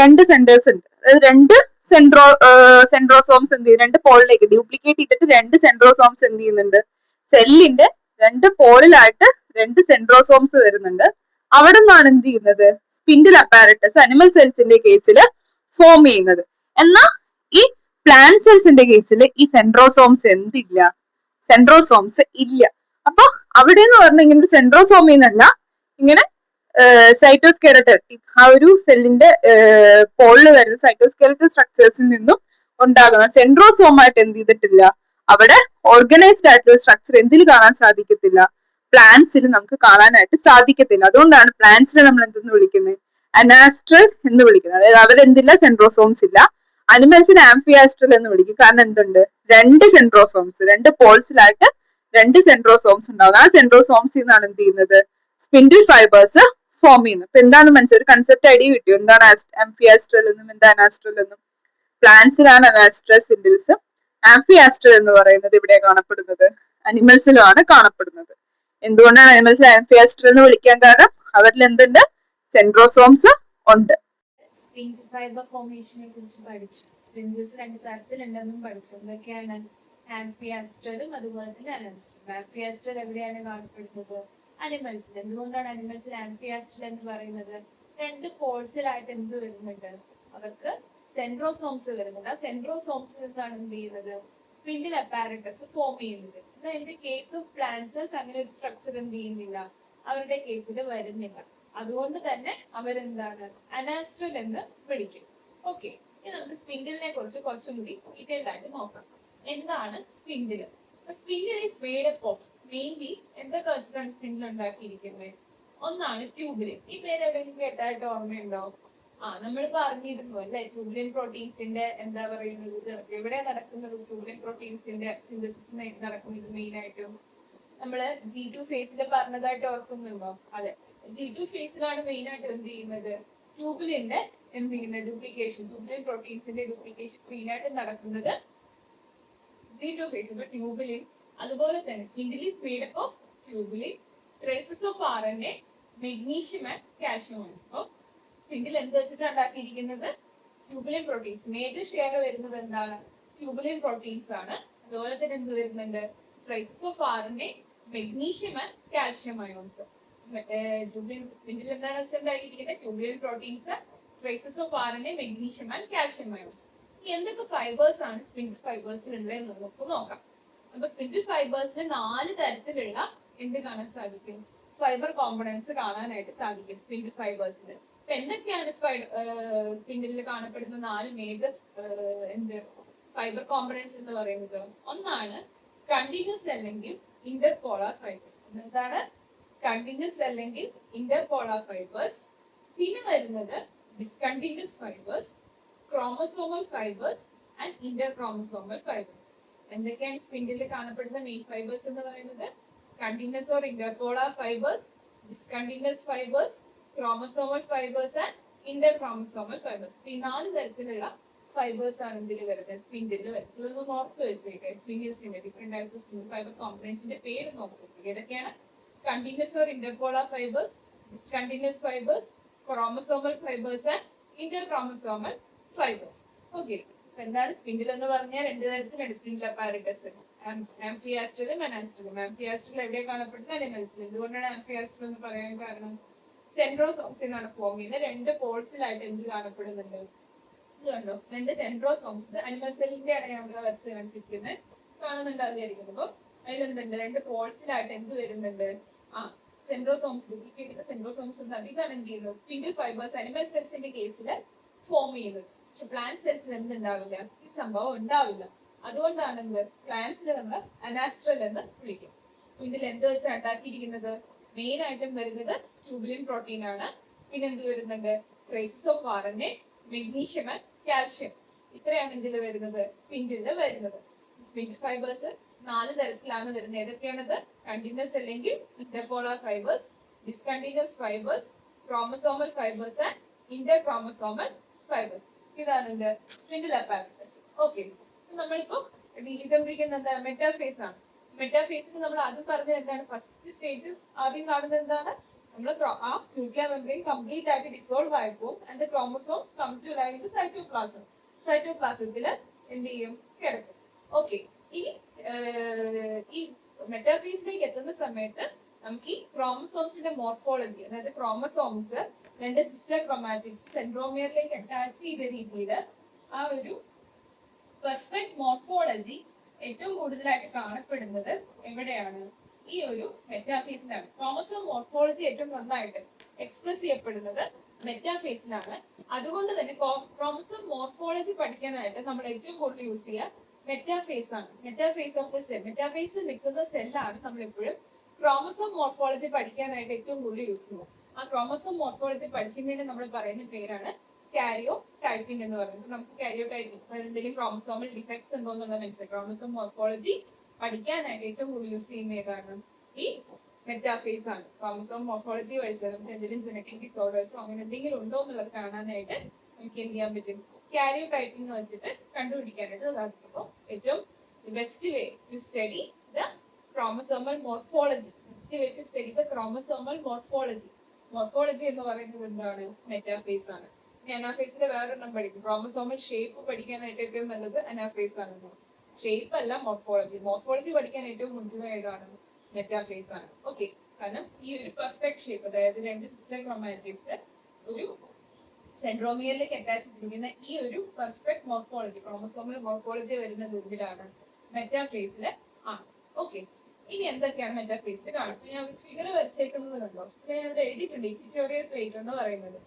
രണ്ട് സെന്റേഴ്സ് ഉണ്ട്. അതായത് രണ്ട് സെൻട്രോസോംസ് എന്ത് ചെയ്യും? രണ്ട് പോളിലേക്ക് ഡ്യൂപ്ലിക്കേറ്റ് ചെയ്തിട്ട് രണ്ട് സെൻട്രോസോംസ് എന്ത് ചെയ്യുന്നുണ്ട്? സെല്ലിന്റെ രണ്ട് പോളിലായിട്ട് രണ്ട് സെൻട്രോസോംസ് വരുന്നുണ്ട്. അവിടെ നിന്നാണ് എന്ത് ചെയ്യുന്നത്? സ്പിൻഡിൽ അപ്പാരറ്റസ് അനിമൽ സെൽസിന്റെ കേസിൽ ഫോം ചെയ്യുന്നത്. എന്നാൽ ഈ പ്ലാന്റ് സെൽസിന്റെ കേസിൽ ഈ സെൻട്രോസോംസ് എന്തില്ല? സെൻട്രോസോംസ് ഇല്ല. അപ്പൊ അവിടെ എന്ന് പറഞ്ഞാൽ ഇങ്ങനെ ഒരു സെൻട്രോസോമിന്നല്ല, ഇങ്ങനെ സൈറ്റോസ്കെലറ്റൻ ആ ഒരു സെല്ലിന്റെ പോളിൽ വരുന്ന സൈറ്റോസ്കെലറ്റൻ സ്ട്രക്ചേഴ്സിൽ നിന്നും ഉണ്ടാകുന്ന സെൻട്രോസോമായിട്ട് എന്ത് ചെയ്തിട്ടില്ല? അവിടെ ഓർഗനൈസ്ഡ് ആയിട്ടുള്ള സ്ട്രക്ചർ എന്തിൽ കാണാൻ സാധിക്കത്തില്ല? പ്ലാന്റ്സിൽ നമുക്ക് കാണാനായിട്ട് സാധിക്കത്തില്ല. അതുകൊണ്ടാണ് പ്ലാന്റ്സിനെ നമ്മൾ എന്തെന്ന് വിളിക്കുന്നത്? അനാസ്ട്രൽ എന്ന് വിളിക്കുന്നത്. അതായത് അവരെന്തില്ല? സെൻട്രോസോംസ് ഇല്ല. അനിമൽസിന് ആംഫിയാസ്ട്രൽ എന്ന് വിളിക്കും. കാരണം എന്തുണ്ട്? രണ്ട് സെൻട്രോസോംസ്, രണ്ട് പോൾസിലായിട്ട് രണ്ട് സെൻട്രോസോംസ് ഉണ്ടാകും. ആ സെൻട്രോസോംസിൽ നിന്നാണ് എന്ത് ചെയ്യുന്നത്? സ്പിൻഡിൽ ഫൈബേഴ്സ് ഫോം ചെയ്യുന്നത്. അപ്പൊ എന്താണെന്ന് മനസ്സിലായി? ഒരു കൺസെപ്റ്റ് ഐഡിയ കിട്ടിയോ? എന്താണ് ആംഫിയാസ്ട്രൽ എന്നും എന്താ അനാസ്ട്രൽ എന്നും? പ്ലാന്റ്സിലാണ് അനാസ്ട്രൽ സ്പിൻഡിൽസ്. ആംഫിയാസ്ട്രൽ എന്ന് പറയുന്നത് ഇവിടെ കാണപ്പെടുന്നത് അനിമൽസിലുമാണ് കാണപ്പെടുന്നത്. എന്തുകൊണ്ടാണ് അനിമൽസിൽ ആംഫിയാസ്ട്രൽ എന്ന് വിളിക്കാൻ കാരണം? അവരിൽ എന്തുണ്ട്? സെൻട്രോസോംസ് ഉണ്ട്. സ്പിൻഡിൽ ഫൈബർ ഫോർമേഷനെ കുറിച്ച് പഠിച്ചു. സ്പിൻഡിൽസ് രണ്ട് തരത്തിലുണ്ടെന്നും പഠിച്ചു. എന്തൊക്കെയാണ്? ആംഫിയാസ്ട്രലും അതുപോലെ തന്നെ അനാസ്ട്രലും. ആംഫിയാസ്ട്രൽ എവിടെയാണ് കാണപ്പെടുന്നത്? അനിമൽസിൽ. എന്തുകൊണ്ടാണ് അനിമൽസിൽ ആംഫിയാസ്ട്രൽ എന്ന് പറയുന്നത്? രണ്ട് പോൾസിലായിട്ട് എന്ത് വരുന്നുണ്ട്? അവർക്ക് സെൻട്രോസോംസ് വരുന്നുണ്ട്. ആ സെൻട്രോസോംസിൽ നിന്നാണ് എന്ത് ചെയ്യുന്നത്? സ്പിൻഡിൽ അപ്പാരറ്റസ് ഫോം ചെയ്യുന്നത്. എന്നാൽ in the case of plants അങ്ങനെ ഒരു സ്ട്രക്ചർ എന്ത് ചെയ്യുന്നില്ല, അവരുടെ കേസിൽ വരുന്നില്ല. അതുകൊണ്ട് തന്നെ അവരെന്താണ്? അനാസ്ട്രൽ എന്ന് വിളിക്കും. ഓക്കെ, ഇനി നമുക്ക് സ്പിൻഡിലിനെ കുറിച്ച് കുറച്ചും കൂടി ഡീറ്റെയിൽഡ് ആയിട്ട് നോക്കാം. എന്താണ് spindle? Spindle is made up of mainly എന്തൊക്കെ വെച്ചിട്ടാണ് സ്പിൻഡിൽ ഉണ്ടാക്കിയിരിക്കുന്നത്? ഒന്നാണ് ട്യൂബുലിൻ. ഈ പേര് എവിടെയെങ്കിലും കേട്ടായിട്ട് ഓർമ്മയുണ്ടോ? നമ്മൾ പറഞ്ഞിരുന്നു അല്ലെ, ട്യൂബുലിൻ പ്രോട്ടീൻസിന്റെ എന്താ പറയുന്നത്, എവിടെ നടക്കുന്നത്? ട്യൂബുലിൻ പ്രോട്ടീൻസിന്റെ സിന്തസിസ് നടക്കുന്നത് മെയിൻ ആയിട്ടും നമ്മള് G2 ഫേസിൽ പറഞ്ഞതായിട്ട് ഓർക്കുന്നുണ്ടോ? അതെ, G2 ഫേസിലാണ് മെയിൻ ആയിട്ട് എന്ത് ചെയ്യുന്നത്? ട്യൂബുലിന്റെ എന്ത് ചെയ്യുന്നത്? ഡ്യൂപ്ലിക്കേഷൻ, ട്യൂബുലിൻ പ്രോട്ടീൻസിന്റെ ഡ്യൂപ്ലിക്കേഷൻ മെയിൻ ആയിട്ട് നടക്കുന്നത് G2 ഫേസ്. ഇപ്പൊ ട്യൂബുലിൻ അതുപോലെ തന്നെ spindle is made up of tubulin, traces of RNA, magnesium and calcium ആണ്. അപ്പൊ സ്പിൻഡിൽ എന്ത് വെച്ചിട്ടാണ് ഉണ്ടാക്കിയിരിക്കുന്നത്? Tubulin proteins. മേജർ ഷെയർ വരുന്നത് എന്താണ്? ട്യൂബുലിൻ പ്രോട്ടീൻസ് ആണ്. അതുപോലെ തന്നെ എന്ത് വരുന്നുണ്ട്? Traces of RNA, magnesium and calcium ions. Spindle എന്താണ് വെച്ചിട്ടുണ്ടാക്കിയിരിക്കുന്നത്? Tubulin proteins, traces of RNA, magnesium and calcium ions. എന്തൊക്കെ ഫൈബേഴ്സ് ആണ് സ്പിൻഡിൽ ഫൈബേഴ്സിൽ ഉള്ളതെന്ന് നമുക്ക് നോക്കാം. അപ്പൊ സ്പിൻഡിൽ ഫൈബേഴ്സിന് 4 തരത്തിലുള്ള എന്ത് കാണാൻ സാധിക്കും? ഫൈബർ കോമ്പണൻസ് കാണാനായിട്ട് സാധിക്കും സ്പിൻഡിൽ ഫൈബേഴ്സിൽ. അപ്പൊ എന്തൊക്കെയാണ് സ്പിൻഡിലിൽ കാണപ്പെടുന്ന 4 മേജർ എന്ത് ഫൈബർ കോമ്പണൻസ് എന്ന് പറയുന്നത്? ഒന്നാണ് കണ്ടിന്യൂസ് അല്ലെങ്കിൽ ഇന്റർപോളാർ ഫൈബേഴ്സ്. എന്താണ് കണ്ടിന്യൂസ് അല്ലെങ്കിൽ ഇന്റർപോളാർ ഫൈബേഴ്സ്? പിന്നെ വരുന്നത് discontinuous fibres, chromosomal fibres and interchromosomal fibres. എന്തൊക്കെയാണ് സ്പിൻഡിലിൽ കാണപ്പെടുന്ന മെയിൻ ഫൈബേഴ്സ് എന്ന് പറയുന്നത്? Continuous or interpolar fibres, discontinuous fibres, chromosomal fibres and interchromosomal fibres. ഈ 4 തരത്തിലുള്ള ഫൈബേഴ്സ് ആണ് ഇതിൽ വരുന്നത്, സ്പിൻഡിൽ വരുന്നത്. ഇതൊന്ന് നോക്കി വെച്ചേക്കെ. സ്പിൻഡിൽസിന്റെ different types of spindle fibre കോമ്പണൻസിന്റെ പേര് നോക്കി വെച്ചേക്കെ. ഏതൊക്കെയാണ്? Continuous or interpolar fibres, discontinuous fibres, chromosomal fibres and interchromosomal fibres. Okay, എന്താണ് സ്പിൻഡിൽ എന്ന് പറഞ്ഞാൽ രണ്ട് തരത്തിലുണ്ട് സ്പിൻഡിൽ അപ്പാരറ്റസ്, ആംഫിയാസ്ട്രലും അനാസ്ട്രലും. ആംഫിയാസ്ട്രൽ എവിടെ കാണപ്പെടുന്നത്? അനിമൽസിൽ. എന്തുകൊണ്ടാണ് ആംഫിയാസ്ട്രൽ എന്ന് പറയാൻ കാരണം? സെൻട്രോസോംസ് എന്നാണ് ഫോം ചെയ്യുന്നത്. രണ്ട് പോൾസിലായിട്ട് എന്ത് കാണപ്പെടുന്നുണ്ട്? ഇത് കണ്ടോ, രണ്ട് സെൻട്രോസോംസ് അനിമൽ സെല്ലിന്റെ ആണ് നമ്മൾ വരച്ച് കാണിച്ചിരിക്കുന്നത്, കാണുന്നുണ്ടാകുമായിരിക്കും. അപ്പൊ അതിലെന്തുണ്ട്? രണ്ട് പോൾസിലായിട്ട് എന്ത് വരുന്നുണ്ട്? ആ സെൻട്രോസോംസ്, ഡ്യൂപ്ലിക്കേറ്റ് സെൻട്രോസോംസ് എന്താണ്? ഇതാണ് എന്ത് ചെയ്യുന്നത്? സ്പിൻഡിൽ ഫൈബേഴ്സ് അനിമൽ സെൽസിന്റെ കേസിൽ ഫോം ചെയ്യുന്നത്. പക്ഷെ പ്ലാന്റ് സെൽസിൽ എന്തുണ്ടാവില്ല? ഈ സംഭവം ഉണ്ടാവില്ല. അതുകൊണ്ടാണ് എന്ത് പ്ലാന്റ്സിൽ നമ്മൾ അനാസ്ട്രൽ എന്ന് വിളിക്കും. സ്പിൻഡിൽ എന്ത് വെച്ചാണ് ഉണ്ടാക്കിയിരിക്കുന്നത്? മെയിൻ ആയിട്ടും വരുന്നത് ട്യൂബുലിൻ പ്രോട്ടീൻ ആണ്. പിന്നെ എന്ത് വരുന്നുണ്ട്? Traces of RNA, magnesium and calcium. ഇത്രയാണ് ഇതിൽ വരുന്നത്, സ്പിൻഡിൽ വരുന്നത്. സ്പിൻഡിൽ ഫൈബേഴ്സ് 4 തരത്തിലാണ് വരുന്നത്. ഏതൊക്കെയാണത്? കണ്ടിന്യൂസ് അല്ലെങ്കിൽ interpolar fibres, discontinuous fibres, chromosomal fibres and interchromosomal fibres. ഇതാണ് എന്ത് സ്പിൻഡിൽ അപ്പാരറ്റസ്. ഓക്കെ, നമ്മളിപ്പോ ഡീൽ ചെയ്തുകൊണ്ടിരിക്കുന്നത് എന്താണ്? മെറ്റാഫേസ് ആണ്. മെറ്റാഫേസിൽ നമ്മൾ ആദ്യം പറഞ്ഞത് എന്താണ്? ഫസ്റ്റ് സ്റ്റേജ് ആദ്യം കാണുന്നത് എന്താണ്? നമ്മൾ ആ ന്യൂക്ലിയർ മെംബ്രെയിൻ കംപ്ലീറ്റ് ആയിട്ട് ഡിസോൾവ് ആയപ്പോൾ and the chromosomes come to lie in cytoplasm. സൈറ്റോപ്ലാസത്തിൽ എന്ത് ചെയ്യും? കിടക്കും. ഓക്കെ, ഈ മെറ്റാഫേസിലേക്ക് എത്തുന്ന സമയത്ത് നമുക്ക് ഈ ക്രോമസോംസിന്റെ മോർഫോളജി, അതായത് ക്രോമസോംസ് രണ്ട് സിസ്റ്റർ ക്രോമാറ്റിക്സ് സെൻട്രോമിയറിലേക്ക് അറ്റാച്ച് ചെയ്ത രീതിയിൽ ആ ഒരു പെർഫെക്റ്റ് മോർഫോളജി ഏറ്റവും കൂടുതലായിട്ട് കാണപ്പെടുന്നത് എവിടെയാണ്? ഈ ഒരു മെറ്റാഫേസിലാണ്. ക്രോമസോം മോർഫോളജി ഏറ്റവും നന്നായിട്ട് എക്സ്പ്രസ് ചെയ്യപ്പെടുന്നത് മെറ്റാഫേസിലാണ്. അതുകൊണ്ട് തന്നെ ക്രോമസോം മോർഫോളജി പഠിക്കാനായിട്ട് നമ്മൾ ഏറ്റവും കൂടുതൽ യൂസ് ചെയ്യുക മെറ്റാഫേസ് ആണ്. മെറ്റാഫേസ് ഓഫ് ദ സെൽ, മെറ്റാഫേസിൽ നിൽക്കുന്ന സെല്ലാണ് നമ്മൾ എപ്പോഴും ക്രോമസോം മോർഫോളജി പഠിക്കാനായിട്ട് ഏറ്റവും കൂടുതൽ യൂസ് ചെയ്യുക. ആ ക്രോമസോം മോർഫോളജി പഠിക്കുന്നതിന് നമ്മൾ പറയുന്ന പേരാണ് കാരിയോ ടൈപ്പിംഗ് എന്ന് പറയുന്നത്. നമുക്ക് കാരിയോ ടൈപ്പിംഗ് എന്തെങ്കിലും ക്രോമസോമൽ ഡിഫക്ട്സ് ഉണ്ടോ എന്നുള്ള മനസ്സിലായി. ക്രോമസോം മോർഫോളജി പഠിക്കാനായിട്ട് ഏറ്റവും കൂടുതൽ യൂസ് ചെയ്യുന്ന ഏതാണ്? ഈ മെറ്റാഫേസ് ആണ്. ക്രോമസോം മോർഫോളജി പഠിച്ചാൽ നമുക്ക് എന്തെങ്കിലും ജെനറ്റിക് ഡിസോർഡേഴ്സോ അങ്ങനെ എന്തെങ്കിലും ഉണ്ടോ എന്നുള്ളത് കാണാനായിട്ട് നമുക്ക് എന്ത് ചെയ്യാൻ പറ്റും? കാരിയോ ടൈപ്പിംഗ് വെച്ചിട്ട് കണ്ടുപിടിക്കാനായിട്ട് സാധിക്കുമ്പോൾ ഏറ്റവും best way to study the chromosomal morphology, best way to study the chromosomal morphology. Morphology എന്ന് പറയുന്നത് എന്താണ്? മെറ്റാഫേസ് ആണ്. അനാഫേസിന്റെ വേറൊരെണ്ണം പഠിക്കും. ക്രോമസോമൽ ഷേപ്പ് പഠിക്കാനായിട്ട് ഏറ്റവും നല്ലത് അനാഫേസ് ആണ്. ഷേപ്പ് അല്ല മോർഫോളജി. മോർഫോളജി പഠിക്കാൻ ഏറ്റവും ഉചിതം ഏതാണ്? മെറ്റാഫേസ് ആണ്. ഓക്കെ, കാരണം ഈ ഒരു പെർഫെക്റ്റ് ഷേപ്പ്, അതായത് രണ്ട് സിസ്റ്റർ ക്രോമാറ്റിക്സ് ഒരു സെൻട്രോമിയറിലേക്ക് അറ്റാച്ച് ചെയ്തിരിക്കുന്ന ഈ ഒരു പെർഫെക്റ്റ് മോർഫോളജി, ക്രോമസോമൽ മോർഫോളജി വരുന്നത് ഇതിലാണ്, മെറ്റാഫേസില് ആണ്. ഓക്കെ, ഇനി എന്തൊക്കെയാണ് മെറ്റാഫേസിൽ കാണുന്നത്? ഞാൻ ഫിഗർ വരച്ചേക്കുന്നത് കണ്ടോ? ഞാൻ ഇവിടെ എഴുതിയിട്ടുണ്ട് ഇക്വിറ്റോറിയൽ പ്ലേറ്റ് എന്ന് പറയുന്നത്.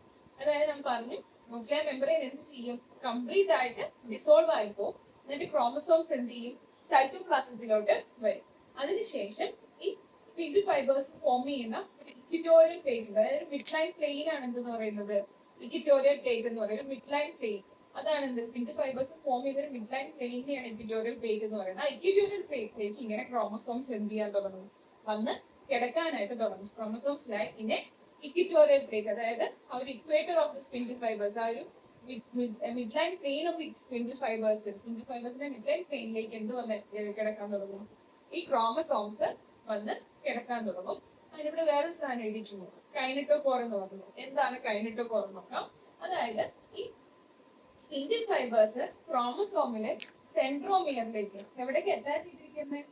അതായത് ഞാൻ പറഞ്ഞു ന്യൂക്ലിയർ മെമ്പറൈൻ എന്ത് ചെയ്യും? കംപ്ലീറ്റ് ആയിട്ട് ഡിസോൾവ് ആയിപ്പോ എന്നിട്ട് ക്രോമസോംസ് എന്ത് ചെയ്യും? സൈറ്റോപ്ലാസത്തിലോട്ട് വരും. അതിനുശേഷം ഈ സ്പിൻഡിൽ ഫൈബേഴ്സ് ഫോം ചെയ്യുന്ന ഇക്വിറ്റോറിയൽ പ്ലേറ്റ് ഉണ്ട്. അതായത് മിഡ് ലൈൻ പ്ലെയിൻ ആണ് എന്തെന്ന് പറയുന്നത്? ഇക്വിറ്റോറിയൽ പ്ലേറ്റ് എന്ന് പറയുന്നത് മിഡ് ലൈൻ പ്ലെയിൻ. അതാണ് എന്ത് സ്പിൻഡിൽ ഫൈബേഴ്സ് ഫോം ചെയ്തൊരു മിഡ് ലൈൻ പ്ലെയിനെയാണ് ഇക്വിറ്റോറിയൽ പ്ലേറ്റ് എന്ന് പറയുന്നത്. ആ ഇക്വിറ്റോറിയൽ പ്ലേറ്റിലേക്ക് ഇങ്ങനെ ക്രോമസോംസ് എന്ത് ചെയ്യാൻ തുടങ്ങും? വന്ന് കിടക്കാനായിട്ട് തുടങ്ങും. ക്രോമസോംസിലായി ഇങ്ങനെ ഇക്വിറ്റോറിയൽ പ്ലേറ്റ്, അതായത് ആ ഒരു equator of the spindle fibres, ആ ഒരു mid line plane of spindle ഫൈബേഴ്സിന്റെ മിഡ് ലൈൻ പ്ലെയിനിലേക്ക് എന്ത് വന്ന് കിടക്കാൻ തുടങ്ങും? ഈ ക്രോമസോംസ് വന്ന് കിടക്കാൻ തുടങ്ങും. അതിനിവിടെ വേറൊരു സാധനം എഴുതിയിട്ടുണ്ട്, കൈനറ്റോകോർ എന്ന് പറഞ്ഞു. എന്താണ് കൈനറ്റോകോർ എന്ന് നോക്കാം. അതായത് ഈ സ്പിൻഡിൽ ഫൈബേഴ്സ് ക്രോമസോമിലെ സെൻട്രോമിയറിലേക്ക് എവിടേക്ക് അറ്റാച്ച് ചെയ്തിരിക്കുന്നത്?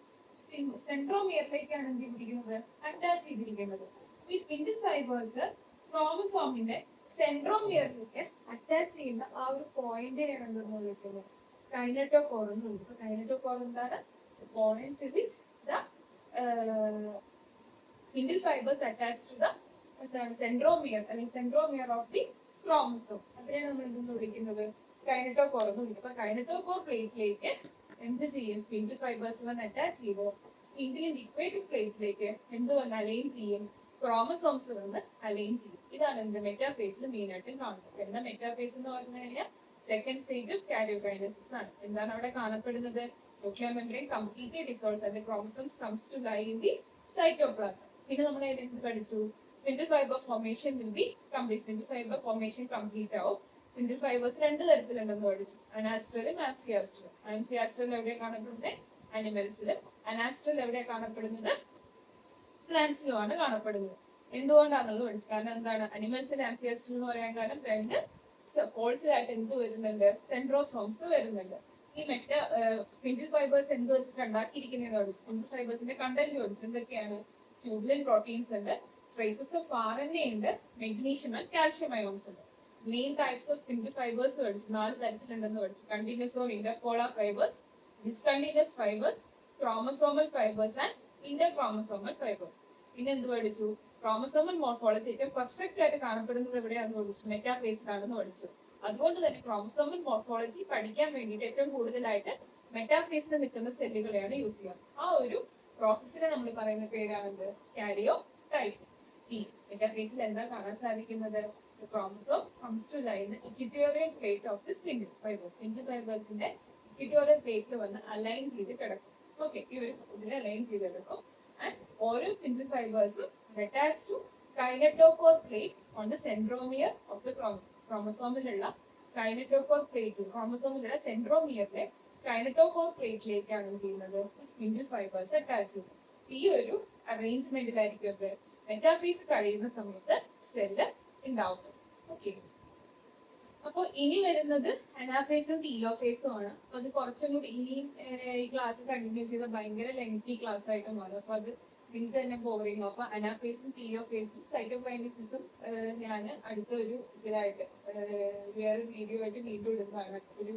സെൻട്രോമിയറിലേക്കാണ് എന്ത് ചെയ്തിരിക്കുന്നത്? അറ്റാച്ച് ചെയ്തിരിക്കുന്നത്. ഈ സ്പിൻഡിൽ ഫൈബേഴ്സ് ക്രോമസോമിന്റെ സെൻട്രോമിയറിലേക്ക് അറ്റാച്ച് ചെയ്യുന്ന ആ ഒരു പോയിന്റിനെയാണ് എന്തെന്ന് വിളിക്കുന്നത്? കൈനറ്റോകോർ എന്ന് വിളിക്കുന്നത്. കൈനറ്റോകോർ എന്താണ്? Point to which the spindle fibres attach to the എന്താണ്? സെൻട്രോമിയർ അല്ലെങ്കിൽ സെൻട്രോമിയർ ഓഫ് ദി ക്രോമസോം. അതിനെയാണ് നമ്മൾ എന്തെന്ന് വിളിക്കുന്നത്? കൈനറ്റോകോർ എന്ന് വിളിക്കും. അപ്പൊ കൈനറ്റോകോർ പ്ലേറ്റിലേക്ക് എന്ത് ചെയ്യും? സ്പിൻഡിൽ ഫൈബേഴ്സ് വന്ന് അറ്റാച്ച് ചെയ്യുമ്പോൾ സ്പിൻഡിലിന്റെ ഇക്വേറ്റർ പ്ലേറ്റിലേക്ക് എന്ത് വന്ന് അലൈൻ ചെയ്യും? ക്രോമസോംസ് വന്ന് അലൈൻ ചെയ്യും. ഇതാണ് എന്ത് മെറ്റാഫേസിൽ മെയിൻ ആയിട്ട് കാണുന്നത്. എന്താ മെറ്റാഫേസ് എന്ന് പറഞ്ഞു കഴിഞ്ഞാൽ സെക്കൻഡ് സ്റ്റേജ് ഓഫ് കാരിയോകൈനസിസ് ആണ്. എന്താണ് അവിടെ കാണപ്പെടുന്നത്? Nuclear membrane completely dissolves and chromosomes comes to lie in the cytoplasm. പിന്നെ നമ്മൾ ഏതെങ്കിലും പഠിച്ചു? Spindle fibre formation will be complete. Spindle fibre formation complete ആവും. സ്പിൻഡിൽ ഫൈബേഴ്സ് രണ്ട് തരത്തിലുണ്ടെന്ന് പഠിച്ചു. അനാസ്ട്രലും ആംഫിയാസ്ട്രലും. ആംഫിയാസ്ട്രൽ എവിടെയാണ് കാണപ്പെടുന്നത്? അനിമൽസിലും. അനാസ്ട്രൽ എവിടെയാണ് കാണപ്പെടുന്നത്? പ്ലാന്റ്സിലുമാണ് കാണപ്പെടുന്നത്. എന്തുകൊണ്ടാണെന്നുള്ളത് പഠിച്ചു. കാരണം എന്താണ് അനിമൽസിൽ ആംഫിയാസ്ട്രൽ എന്ന് പറയാൻ കാരണം രണ്ട് പോൾസിലായിട്ട് എന്ത് വരുന്നുണ്ട്? സെൻട്രോസോംസ് വരുന്നുണ്ട്. ഈ സ്പിൻഡിൽ ഫൈബേഴ്സ് എന്ത് വെച്ചിട്ട് ഉണ്ടാക്കിയിരിക്കുന്നതെന്ന് പഠിച്ചു. സ്പിൻഡിൽ ഫൈബേഴ്സിന്റെ കണ്ടന്റ് പഠിച്ചു. എന്തൊക്കെയാണ്? ട്യൂബുലിൻ പ്രോട്ടീൻസ് ഉണ്ട്, ട്രേസസ് ഓഫ് RNA ഉണ്ട്, മെഗ്നീഷ്യം ആൻഡ് കാൽഷ്യം അയോൺസ് ഉണ്ട്. Main types of spindle fibres പഠിച്ചു. 4 തരത്തിലുണ്ടെന്ന് പഠിച്ചു. Continuous or interpolar fibres, discontinuous fibres, chromosomal fibres and interchromosomal fibres. പിന്നെ എന്ത് പഠിച്ചു? ക്രോമസോമൽ മോർഫോളജി ഏറ്റവും പെർഫെക്റ്റ് ആയിട്ട് കാണപ്പെടുന്നത് എവിടെയാണെന്ന് പഠിച്ചു. മെറ്റാഫേസിലാണെന്ന് പഠിച്ചു. അതുകൊണ്ട് തന്നെ ക്രോമസോമൽ മോർഫോളജി പഠിക്കാൻ വേണ്ടിയിട്ട് ഏറ്റവും കൂടുതലായിട്ട് മെറ്റാഫേസിൽ നിൽക്കുന്ന സെല്ലുകളെയാണ് യൂസ് ചെയ്യുക. ആ ഒരു പ്രോസസ്സിനെ നമ്മൾ പറയുന്ന പേരാണെന്ത്? കാരിയോ ടൈപ്പ്. ഈ മെറ്റാഫേസിൽ എന്താ കാണാൻ സാധിക്കുന്നത്? Chromosome comes to line the equatorial plate of the spindle fibres. Spindle ഫൈബേഴ്സിന്റെ ഇക്വിറ്റോറിയൽ പ്ലേറ്റിൽ വന്ന് അലൈൻ ചെയ്ത് കിടക്കും. ഓക്കെ, ഇതിനെ അലൈൻ ചെയ്തെടുക്കും. ആൻഡ് ഓരോ spindle ഫൈബേഴ്സും attached to kinetochore plate on the centromere of the chromosome. ക്രോമസോമിലുള്ള കൈനറ്റോകോർ പ്ലേറ്റ്, ക്രോമസോമിലുള്ള സെൻട്രോമിയറിലെ കൈനറ്റോകോർ പ്ലേറ്റിലേക്കാണ് എന്ത് ചെയ്യുന്നത്? സ്പിൻഡിൽ ഫൈബേഴ്സ് അറ്റാച്ച് ചെയ്യുന്നത്. ഈ ഒരു അറേഞ്ച്മെന്റിലായിരിക്കും അത് മെറ്റാഫേസ് കഴിയുന്ന സമയത്ത് സെല്ല് ഉണ്ടാവുന്നത്. ഓക്കെ, അപ്പോൾ ഇനി വരുന്നത് അനാഫേസും ടീലോഫേസും ആണ്. അപ്പൊ അത് കുറച്ചും കൂടി ഇനിയും ഈ ക്ലാസ് കണ്ടിന്യൂ ചെയ്ത ഭയങ്കര ലെങ്തി ക്ലാസ് ആയിട്ട് മാറും. അപ്പൊ അത് നിങ്ങൾക്ക് തന്നെ ബോറിംഗ്. അപ്പൊ അനാഫേസും ടീലോഫേസും സൈറ്റോകൈനസിസും ഞാൻ അടുത്തൊരു ഇതിലായിട്ട് വേറെ വീഡിയോ ആയിട്ട് വീണ്ടും ഇടുന്നതാണ്. അടുത്തൊരു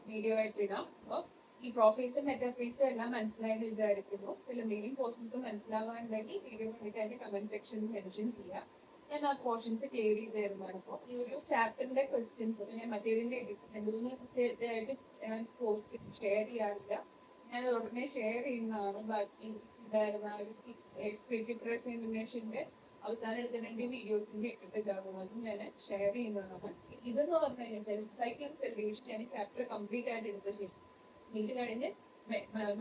വീഡിയോ ആയിട്ട് ഇടാം. അപ്പോൾ ഈ പ്രോഫേസും മെറ്റാഫേസും എല്ലാം മനസ്സിലായെന്ന് വിചാരിക്കുന്നു. ഇതിൽ എന്തെങ്കിലും പോർഷൻസ് മനസ്സിലാവാനുണ്ടെങ്കിൽ വീഡിയോ കണ്ടിട്ട് അതിന്റെ കമന്റ് സെക്ഷനിൽ മെൻഷൻ ചെയ്യാം. ഞാൻ ആ പോർഷൻസ് ക്ലിയർ ചെയ്ത് തരുന്നതാണ്. അപ്പോൾ ഈ ഒരു ചാപ്റ്ററിന്റെ ക്വസ്റ്റ്യൻസ് ഞാൻ മറ്റേതിന്റെ 2-3 ആയിട്ട് ഞാൻ പോസ്റ്റ് ഷെയർ ചെയ്യാറില്ല. ഞാൻ ഉടനെ ഷെയർ ചെയ്യുന്നതാണ്. ബാക്കി ഉണ്ടായിരുന്ന എക്സ്പെക്ടഡ് പ്രസന്റേഷന്റെ അവസാനം എടുത്ത 2 വീഡിയോസിന്റെ ഇട്ടിട്ടാകും അതും ഞാൻ ഷെയർ ചെയ്യുന്നതാണ്. ഇതെന്ന് പറഞ്ഞു കഴിഞ്ഞാൽ cell cycle and cell division ഞാൻ ചാപ്റ്റർ കംപ്ലീറ്റ് ആയിട്ട് എടുത്ത ശേഷം ഇത് കഴിഞ്ഞ്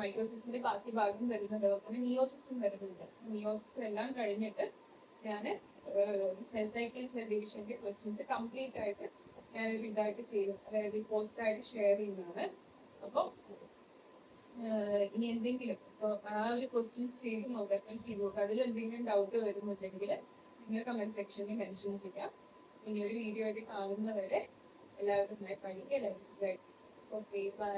മൈറ്റോസിസിന്റെ ബാക്കി ഭാഗം വരുന്നുണ്ട്. അതുപോലെ നിയോസിസും വരുന്നുണ്ട്. നിയോസിസ് എല്ലാം കഴിഞ്ഞിട്ട് ഞാൻ സെൽ സൈക്കിൾ സെൽ ഡിവിഷന്റെ ക്വസ്റ്റ്യൻസ് കംപ്ലീറ്റ് ആയിട്ട് ഞാനൊരു ഇതായിട്ട് ചെയ്യും, അതായത് പോസ്റ്റ് ആയിട്ട് ഷെയർ ചെയ്യുന്നതാണ്. അപ്പോൾ ഇനി എന്തെങ്കിലും ഇപ്പോൾ ആ ഒരു ക്വസ്റ്റ്യൻസ് ചെയ്ത് നോക്കാം, ചെയ്ത് അതിൽ എന്തെങ്കിലും ഡൗട്ട് വരുന്നുണ്ടെങ്കിൽ നിങ്ങൾ കമന്റ് സെക്ഷനിൽ മെൻഷൻ ചെയ്യാം. ഇനി ഒരു വീഡിയോ ആയിട്ട് കാണുന്നവരെ എല്ലാവരും നന്നായി പഠിക്കുക. Okay, by.